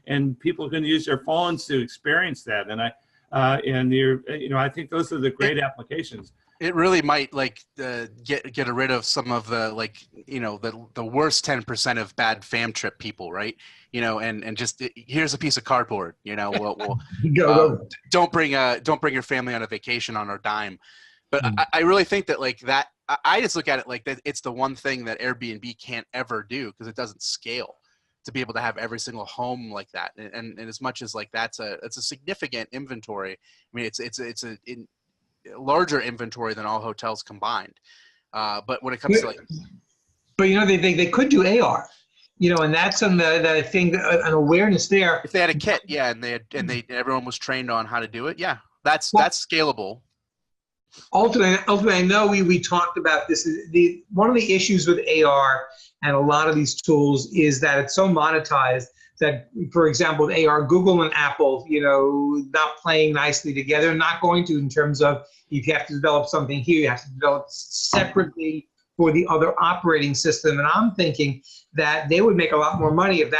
and people can use their phones to experience that. And I think those are the great applications. It really might, like, get rid of some of the, like, you know, the worst 10% of bad fam trip people, right? You know, and just here's a piece of cardboard. You know, we'll don't bring your family on a vacation on our dime. But I really think that, like, that, I just look at it like that it's the one thing that Airbnb can't ever do because it doesn't scale to be able to have every single home like that. And as much as, like, it's a significant inventory. I mean, it's a larger inventory than all hotels combined. But when it comes to, like, but you know, they could do AR, you know, and that's the thing, an awareness there. If they had a kit, yeah, and everyone was trained on how to do it, yeah, that's scalable. Ultimately, I know we talked about this. One of the issues with AR and a lot of these tools is that it's so monetized that, for example, AR, Google and Apple, you know, not playing nicely together, not going to, in terms of if you have to develop something here, you have to develop separately for the other operating system. And I'm thinking that they would make a lot more money if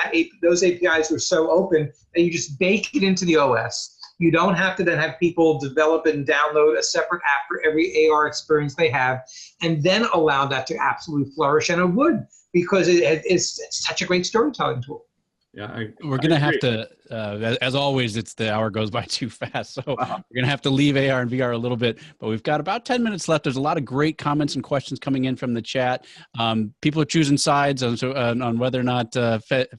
those APIs were so open that you just bake it into the OS. You don't have to then have people develop and download a separate app for every AR experience they have, and then allow that to absolutely flourish. And it would, because it's such a great storytelling tool. Yeah, we're going to have to, as always, the hour goes by too fast. So we're going to have to leave AR and VR a little bit, but we've got about 10 minutes left. There's a lot of great comments and questions coming in from the chat. People are choosing sides on whether or not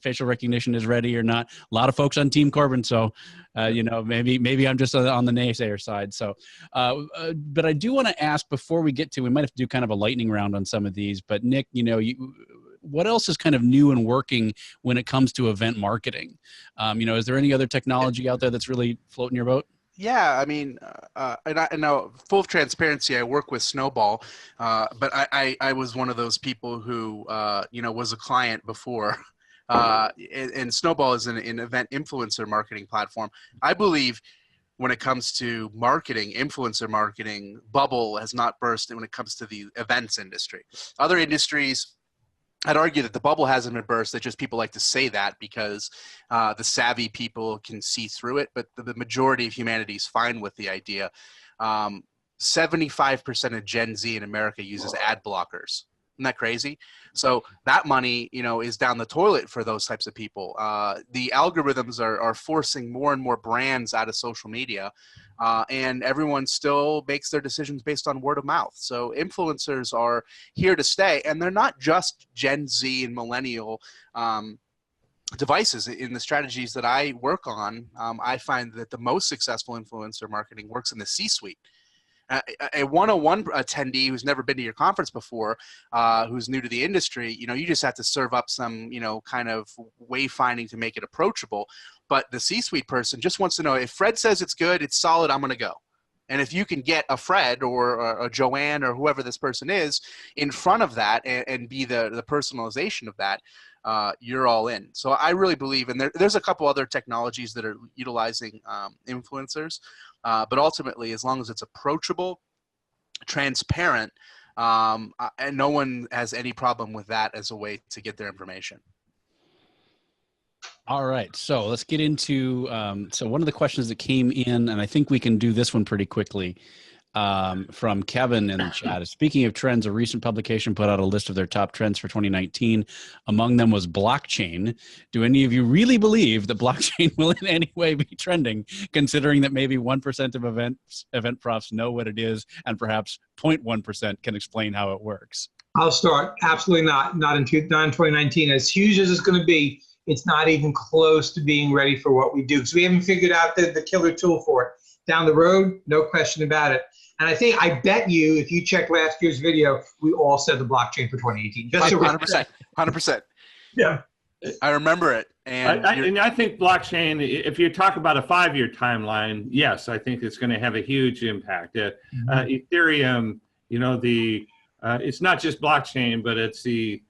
facial recognition is ready or not. A lot of folks on Team Corbin. So, you know, maybe I'm just on the naysayer side. So, but I do want to ask before we get to, we might have to do kind of a lightning round on some of these, but Nick, you know, what else is kind of new and working when it comes to event marketing? Is there any other technology out there that's really floating your boat? Yeah, I mean, and now full transparency, I work with Snowball, but I was one of those people who, was a client before. And Snowball is an event influencer marketing platform. I believe when it comes to marketing, influencer marketing, bubble has not burst when it comes to the events industry. Other industries, I'd argue that the bubble hasn't been burst. That just people like to say that because the savvy people can see through it. But the majority of humanity is fine with the idea. 75% of Gen Z in America uses ad blockers. Isn't that crazy? So that money, is down the toilet for those types of people. The algorithms are forcing more and more brands out of social media, and everyone still makes their decisions based on word of mouth. So influencers are here to stay, and they're not just Gen Z and millennial devices. In the strategies that I work on, I find that the most successful influencer marketing works in the C-suite. A 101 attendee who's never been to your conference before, who's new to the industry, you just have to serve up some, kind of wayfinding to make it approachable. But the C-suite person just wants to know, if Fred says it's good, it's solid, I'm going to go. And if you can get a Fred or a Joanne or whoever this person is in front of that and be the personalization of that, you're all in. So I really believe, and there's a couple other technologies that are utilizing influencers, but ultimately, as long as it's approachable, transparent, and no one has any problem with that as a way to get their information. All right, so let's get into, so one of the questions that came in, and I think we can do this one pretty quickly, from Kevin in the chat. Speaking of trends, a recent publication put out a list of their top trends for 2019. Among them was blockchain. Do any of you really believe that blockchain will in any way be trending, considering that maybe 1% of event profs know what it is, and perhaps 0.1% can explain how it works? I'll start. Absolutely not. Not in 2019. As huge as it's going to be, it's not even close to being ready for what we do. So we haven't figured out the killer tool for it. Down the road, no question about it. And I bet you, if you check last year's video, we all said the blockchain for 2018. Just 100%. Yeah. I remember it. And I think blockchain, if you talk about a 5-year timeline, yes, I think it's going to have a huge impact. Ethereum, it's not just blockchain, but it's the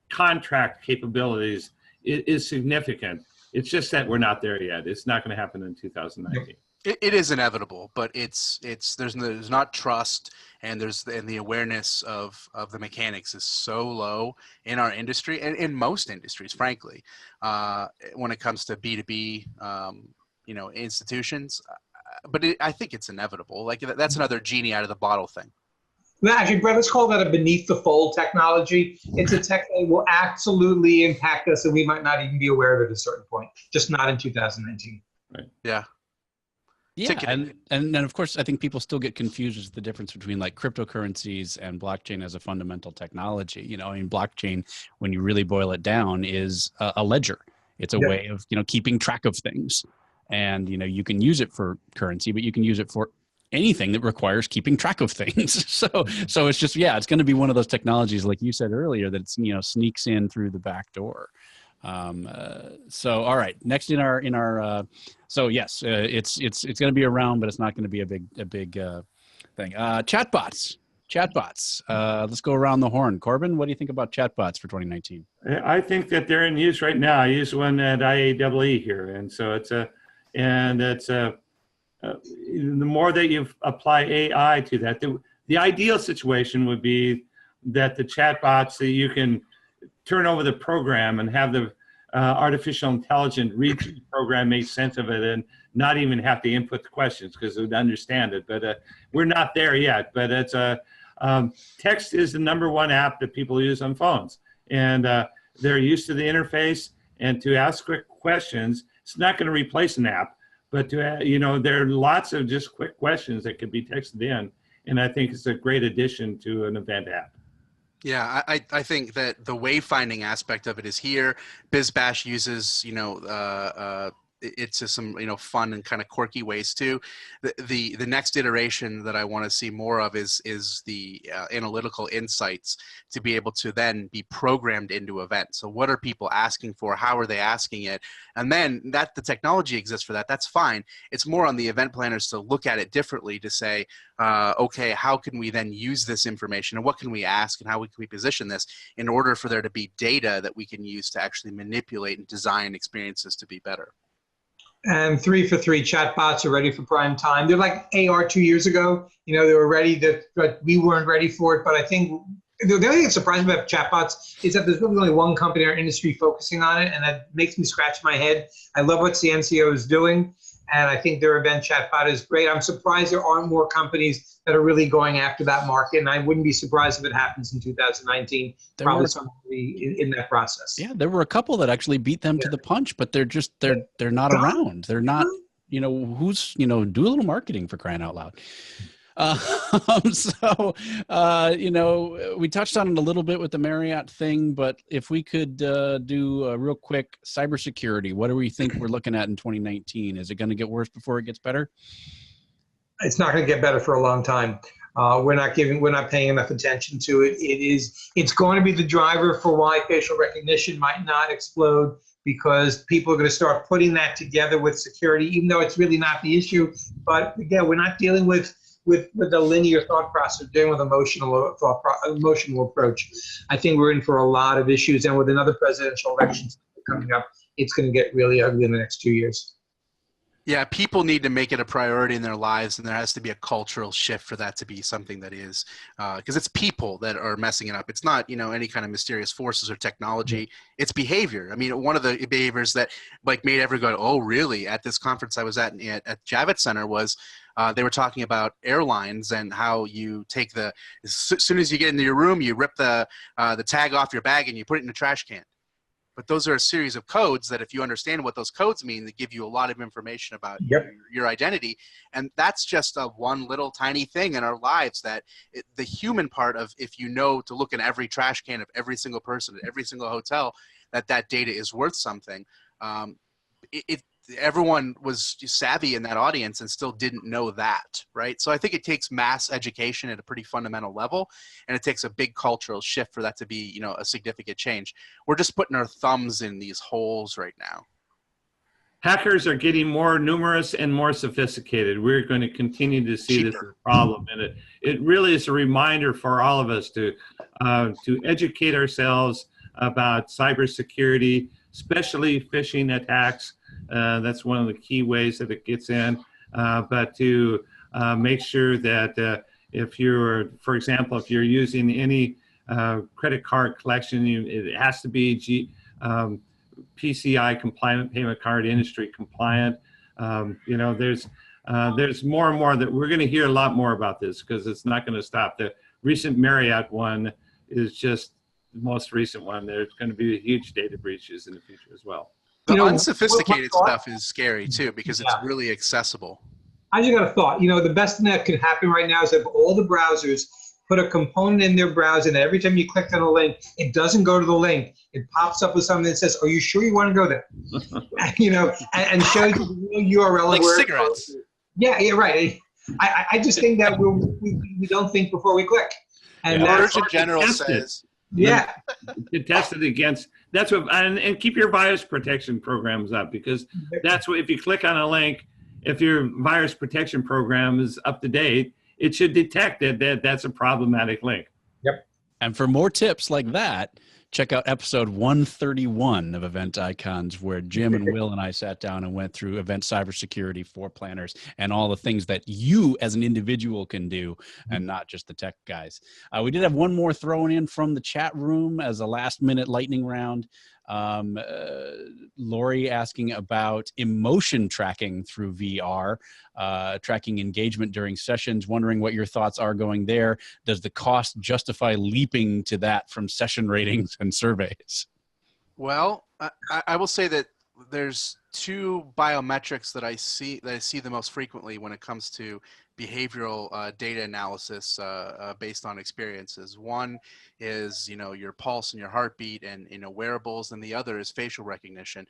contract capabilities is significant. It's just that we're not there yet. It's not going to happen in 2019. It is inevitable, but there's not trust, and the awareness of the mechanics is so low in our industry and in most industries, frankly, when it comes to B2B, institutions. But I think it's inevitable. Like that's another genie out of the bottle thing. Actually, Brett, let's call that a beneath the fold technology. It's a tech that will absolutely impact us, and we might not even be aware of it at a certain point. Just not in 2019. Right. Yeah. Yeah, and then of course, I think people still get confused with the difference between like cryptocurrencies and blockchain as a fundamental technology. Blockchain, when you really boil it down, is a ledger. It's a way of keeping track of things, and you can use it for currency, but you can use it for anything that requires keeping track of things. So it's just it's going to be one of those technologies, like you said earlier, that sneaks in through the back door. So all right, next in our so yes, it's going to be around, but it's not going to be a big thing. Chatbots. Let's go around the horn. Corbin, what do you think about chatbots for 2019? I think that they're in use right now. I use one at IAEE here, and so the more that you apply AI to that, the ideal situation would be that the chatbots that you can turn over the program and have the artificial intelligence read through the program, make sense of it, and not even have to input the questions because it would understand it. But we're not there yet. But it's text is the #1 app that people use on phones, and they're used to the interface. And to ask quick questions, it's not going to replace an app, but there are lots of just quick questions that could be texted in, and I think it's a great addition to an event app. Yeah, I think that the wayfinding aspect of it is here. BizBash uses, into some, fun and kind of quirky ways too. The next iteration that I want to see more of is the analytical insights to be able to then be programmed into events. So what are people asking for? How are they asking it? And then that the technology exists for that, that's fine. It's more on the event planners to look at it differently, to say, okay, how can we then use this information, and what can we ask, and how can we position this in order for there to be data that we can use to actually manipulate and design experiences to be better. And 3 for 3 chatbots are ready for prime time. They're like AR 2 years ago. They were ready, but we weren't ready for it. But I think the only thing that surprised me about chatbots is that there's really only one company in our industry focusing on it, and that makes me scratch my head. I love what CNCO is doing, and I think their event chatbot is great. I'm surprised there aren't more companies that are really going after that market, and I wouldn't be surprised if it happens in 2019. Probably somebody in that process. Yeah, there were a couple that actually beat them to the punch, but they're not around. They're not, who's, do a little marketing, for crying out loud. We touched on it a little bit with the Marriott thing, but if we could do a real quick cybersecurity, what do we think we're looking at in 2019? Is it going to get worse before it gets better? It's not going to get better for a long time. We're not paying enough attention to it. It's going to be the driver for why facial recognition might not explode, because people are going to start putting that together with security, even though it's really not the issue. But again, we're not dealing with a linear thought process, we're dealing with emotional approach. I think we're in for a lot of issues, and with another presidential election coming up, it's going to get really ugly in the next 2 years. Yeah, people need to make it a priority in their lives, and there has to be a cultural shift for that to be something that is, because it's people that are messing it up. It's not, any kind of mysterious forces or technology. It's behavior. I mean, one of the behaviors that made everyone go, oh, really? At this conference I was at Javits Center was they were talking about airlines and how you take as soon as you get into your room, you rip the tag off your bag and you put it in a trash can. But those are a series of codes that, if you understand what those codes mean, they give you a lot of information about your identity. And that's just one little tiny thing in our lives that the human part of, if you know to look in every trash can of every single person at every single hotel, that data is worth something. Everyone was savvy in that audience and still didn't know that, right? So I think it takes mass education at a pretty fundamental level, and it takes a big cultural shift for that to be, a significant change. We're just putting our thumbs in these holes right now. Hackers are getting more numerous and more sophisticated. We're going to continue to see this as a problem, and it really is a reminder for all of us to educate ourselves about cybersecurity, especially phishing attacks. That's one of the key ways that it gets in, but to make sure that if you're, for example, if you're using any credit card collection, it has to be PCI compliant, payment card industry compliant. There's more and more that we're going to hear a lot more about this, because it's not going to stop. The recent Marriott one is just the most recent one. There's going to be huge data breaches in the future as well. The unsophisticated stuff is scary too, because it's really accessible. I just got a thought. The best thing that could happen right now is if all the browsers put a component in their browser, and every time you click on a link, it doesn't go to the link. It pops up with something that says, "Are you sure you want to go there?" and shows you the real URL. Like cigarettes. Yeah, right. I just think that we don't think before we click. And the Surgeon General says. Yeah. To test it against, that's what, and keep your virus protection programs up, because that's what, if you click on a link, if your virus protection program is up to date, it should detect that's a problematic link. Yep. And for more tips like that, check out episode 131 of EventIcons, where Jim and Will and I sat down and went through event cybersecurity for planners and all the things that you as an individual can do, and not just the tech guys. We did have one more thrown in from the chat room as a last-minute lightning round. Lori asking about emotion tracking through VR, tracking engagement during sessions, wondering what your thoughts are going there. Does the cost justify leaping to that from session ratings and surveys? Well, I will say that there's two biometrics that I see the most frequently when it comes to behavioral data analysis based on experiences. One is your pulse and your heartbeat and wearables, and the other is facial recognition.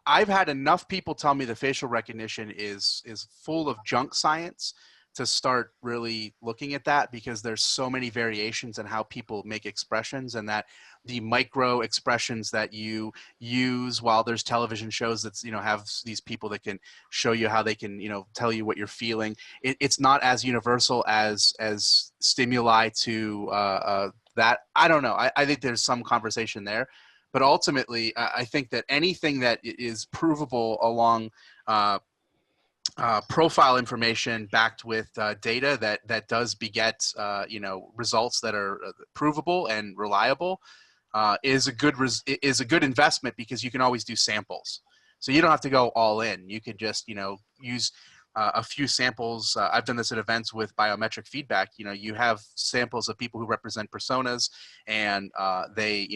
I've had enough people tell me the facial recognition is full of junk science to start really looking at that, because there's so many variations in how people make expressions, and that the micro expressions that you use while there's television shows that's, have these people that can show you how they can, tell you what you're feeling. It's not as universal as stimuli to that. I don't know. I think there's some conversation there. But ultimately, I think that anything that is provable along profile information backed with data that does beget results that are provable and reliable is a good investment, because you can always do samples. So you don't have to go all in. You could just use a few samples. I've done this at events with biometric feedback. You have samples of people who represent personas, and they,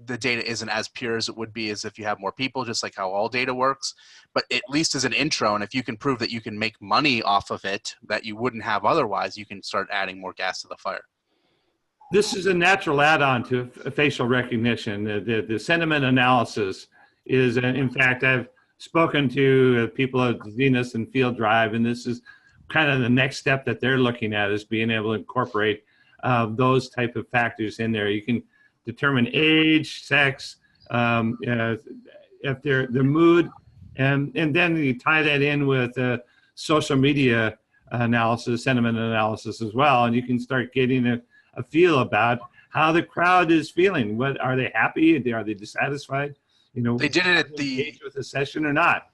the data isn't as pure as it would be as if you have more people, just like how all data works. But at least as an intro, and if you can prove that you can make money off of it that you wouldn't have otherwise, you can start adding more gas to the fire. This is a natural add-on to facial recognition. The sentiment analysis is, in fact, I've spoken to people at Venus and Field Drive, and this is kind of the next step that they're looking at, is being able to incorporate those type of factors in there. You can determine age, sex, if their mood, and then you tie that in with social media analysis, sentiment analysis as well, and you can start getting a feel about how the crowd is feeling. What are they happy? Are they dissatisfied? They did it at the with the session or not.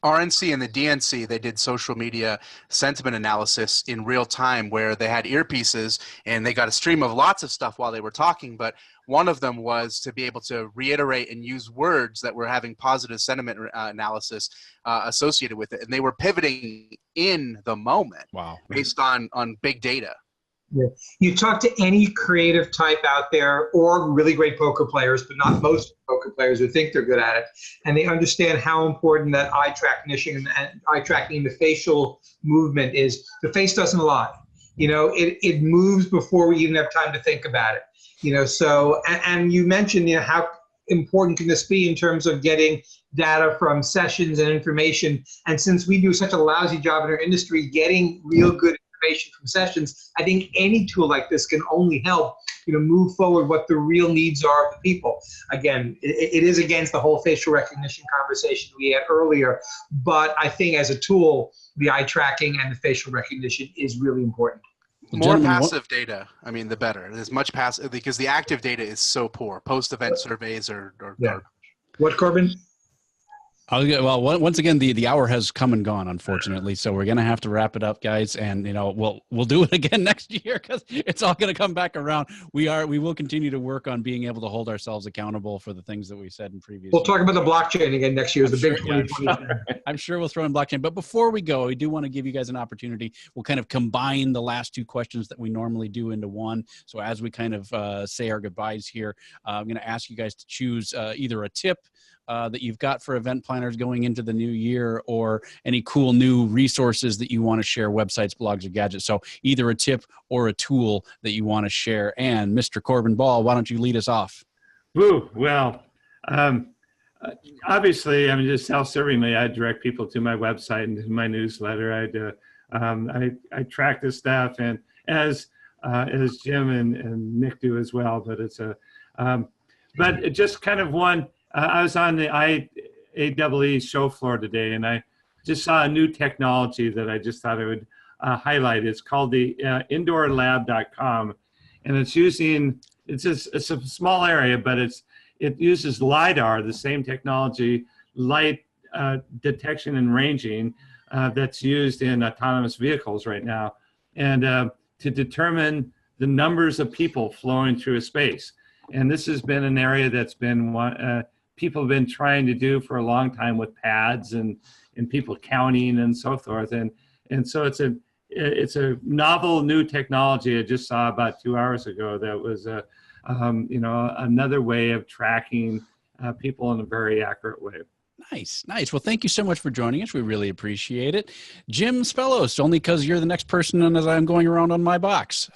RNC and the DNC. They did social media sentiment analysis in real time, where they had earpieces and they got a stream of lots of stuff while they were talking. But one of them was to be able to reiterate and use words that were having positive sentiment analysis associated with it. And they were pivoting in the moment. Wow. Based on big data. Yeah. You talk to any creative type out there, or really great poker players, but not most poker players who think they're good at it, and they understand how important that eye tracking and eye tracking, the facial movement is. The face doesn't lie. It moves before we even have time to think about it. So, and you mentioned, how important can this be in terms of getting data from sessions and information? And since we do such a lousy job in our industry getting real good information from sessions, I think any tool like this can only help move forward what the real needs are of the people. Again, it is against the whole facial recognition conversation we had earlier, but I think as a tool, the eye tracking and the facial recognition is really important. More passive data, the better. There's much passive, because the active data is so poor. Post-event surveys are garbage. What, Corbin? Well, once again, the hour has come and gone, unfortunately. So we're going to have to wrap it up, guys. And, we'll do it again next year, because it's all going to come back around. We will continue to work on being able to hold ourselves accountable for the things that we said in previous We'll talk about the blockchain again next year. Is the big 2020. I'm sure we'll throw in blockchain. But before we go, we do want to give you guys an opportunity. We'll kind of combine the last two questions that we normally do into one. So as we kind of say our goodbyes here, I'm going to ask you guys to choose either a tip that you've got for event planners going into the new year, or any cool new resources that you want to share, websites, blogs, or gadgets. So either a tip or a tool that you want to share. And Mr. Corbin Ball, why don't you lead us off? Well, obviously, just self-servingly, I direct people to my website and to my newsletter. I track this stuff, and as Jim and Nick do as well. But but just kind of one. I was on the IAEE show floor today, and I just saw a new technology that I just thought I would highlight. It's called the indoorlab.com, and it's a small area, but it uses LiDAR, the same technology, light detection and ranging, that's used in autonomous vehicles right now, and to determine the numbers of people flowing through a space. And this has been an area that's been people have been trying to do for a long time with pads and people counting and so forth. And so it's a novel new technology I just saw about 2 hours ago that was another way of tracking people in a very accurate way. Nice. Well, thank you so much for joining us. We really appreciate it. Jim Spellos, only because you're the next person as I'm going around on my box.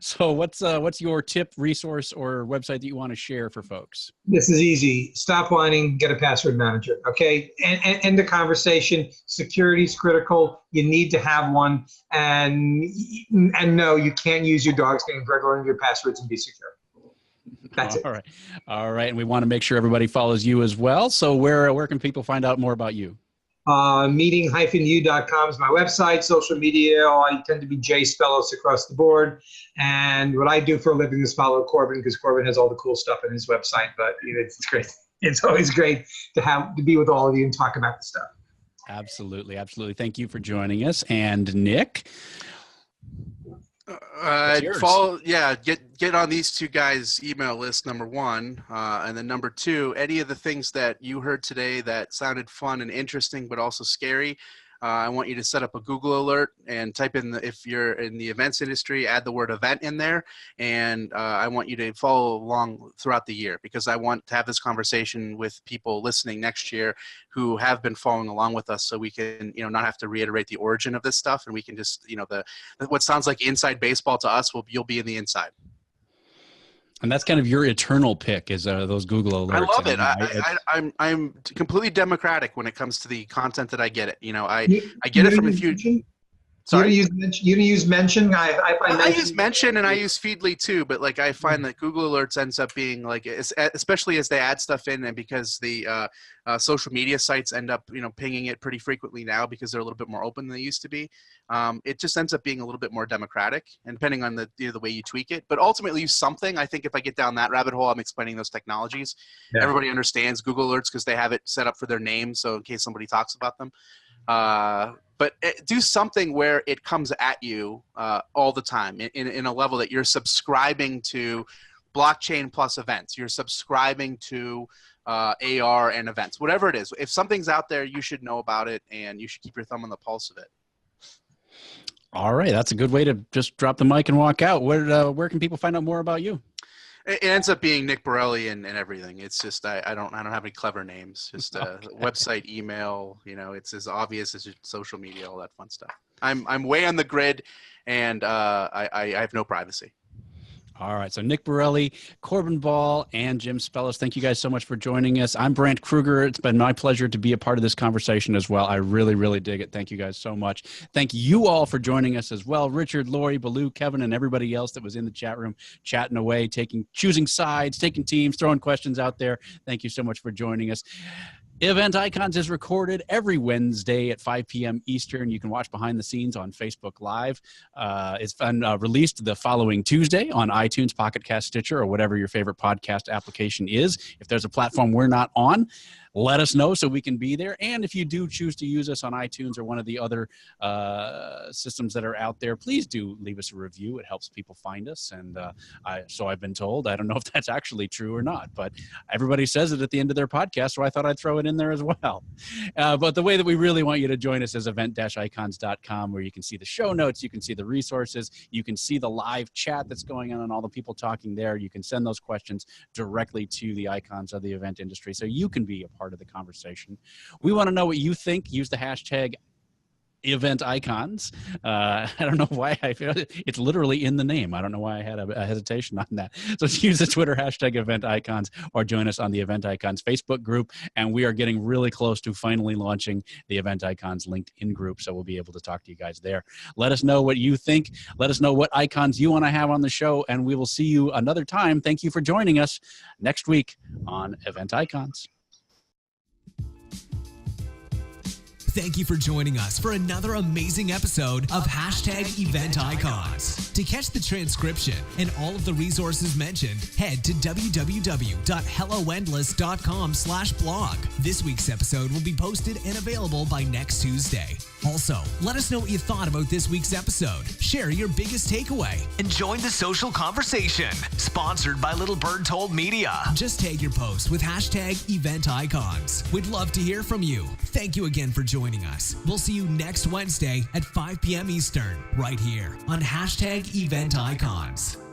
So what's your tip, resource, or website that you want to share for folks? This is easy. Stop whining, get a password manager, okay? And end the conversation. Security is critical. You need to have one. And no, you can't use your dog's name for your passwords and be secure. That's it. All right. And we want to make sure everybody follows you as well. So where can people find out more about you? Meeting-u.com is my website. Social media, I tend to be J Spellos across the board. And what I do for a living is follow Corbin, because Corbin has all the cool stuff on his website. But it's great. It's always great to be with all of you and talk about the stuff. Absolutely. Thank you for joining us. And Nick? Get on these two guys' email list, number one, and then number two, any of the things that you heard today that sounded fun and interesting but also scary, I want you to set up a Google alert and type in, if you're in the events industry, add the word event in there, and I want you to follow along throughout the year, because I want to have this conversation with people listening next year who have been following along with us, so we can, not have to reiterate the origin of this stuff, and we can just, what sounds like inside baseball to us, you'll be in the inside. And that's kind of your eternal pick, is those Google alerts. I love it. I'm completely democratic when it comes to the content that I get it. I get it from a few. Sorry, you didn't use Mention. I use Mention and I use Feedly too, but I find that Google Alerts ends up being especially as they add stuff in, and because the social media sites end up pinging it pretty frequently now because they're a little bit more open than they used to be. It just ends up being a little bit more democratic, and depending on the way you tweak it. But ultimately, use something. I think if I get down that rabbit hole, I'm explaining those technologies. Yeah. Everybody understands Google Alerts because they have it set up for their name, so in case somebody talks about them. But do something where it comes at you all the time in a level that you're subscribing to blockchain plus events. You're subscribing to AR and events, whatever it is. If something's out there, you should know about it, and you should keep your thumb on the pulse of it. All right. That's a good way to just drop the mic and walk out. Where can people find out more about you? It ends up being Nick Borelli and everything. It's just I don't have any clever names. Just website, email. It's as obvious as social media, all that fun stuff. I'm way on the grid, and I have no privacy. All right. So Nick Borelli, Corbin Ball, and Jim Spellos, thank you guys so much for joining us. I'm Brant Kruger. It's been my pleasure to be a part of this conversation as well. I really, really dig it. Thank you guys so much. Thank you all for joining us as well. Richard, Lori, Baloo, Kevin, and everybody else that was in the chat room chatting away, choosing sides, taking teams, throwing questions out there. Thank you so much for joining us. EventIcons is recorded every Wednesday at 5 p.m. Eastern. You can watch behind the scenes on Facebook Live. It's been released the following Tuesday on iTunes, Pocket Cast, Stitcher, or whatever your favorite podcast application is. If there's a platform we're not on, let us know so we can be there. And if you do choose to use us on iTunes or one of the other systems that are out there, please do leave us a review. It helps people find us. And so I've been told. I don't know if that's actually true or not, but everybody says it at the end of their podcast, so I thought I'd throw it in there as well. But the way that we really want you to join us is event-icons.com, where you can see the show notes, you can see the resources, you can see the live chat that's going on and all the people talking there. You can send those questions directly to the icons of the event industry, so you can be a part of the conversation. We want to know what you think. Use the hashtag EventIcons. I don't know why I feel it's literally in the name. I don't know why I had a hesitation on that. So use the Twitter hashtag EventIcons, or join us on the EventIcons Facebook group. And we are getting really close to finally launching the EventIcons LinkedIn group, so we'll be able to talk to you guys there. Let us know what you think. Let us know what icons you want to have on the show, and we will see you another time. Thank you for joining us next week on EventIcons. Thank you for joining us for another amazing episode of #EventIcons. To catch the transcription and all of the resources mentioned, head to www.helloendless.com/blog. This week's episode will be posted and available by next Tuesday. Also, let us know what you thought about this week's episode. Share your biggest takeaway. And join the social conversation. Sponsored by Little Bird Told Media. Just tag your post with #EventIcons. We'd love to hear from you. Thank you again for joining us. We'll see you next Wednesday at 5 p.m. Eastern, right here on #EventIcons.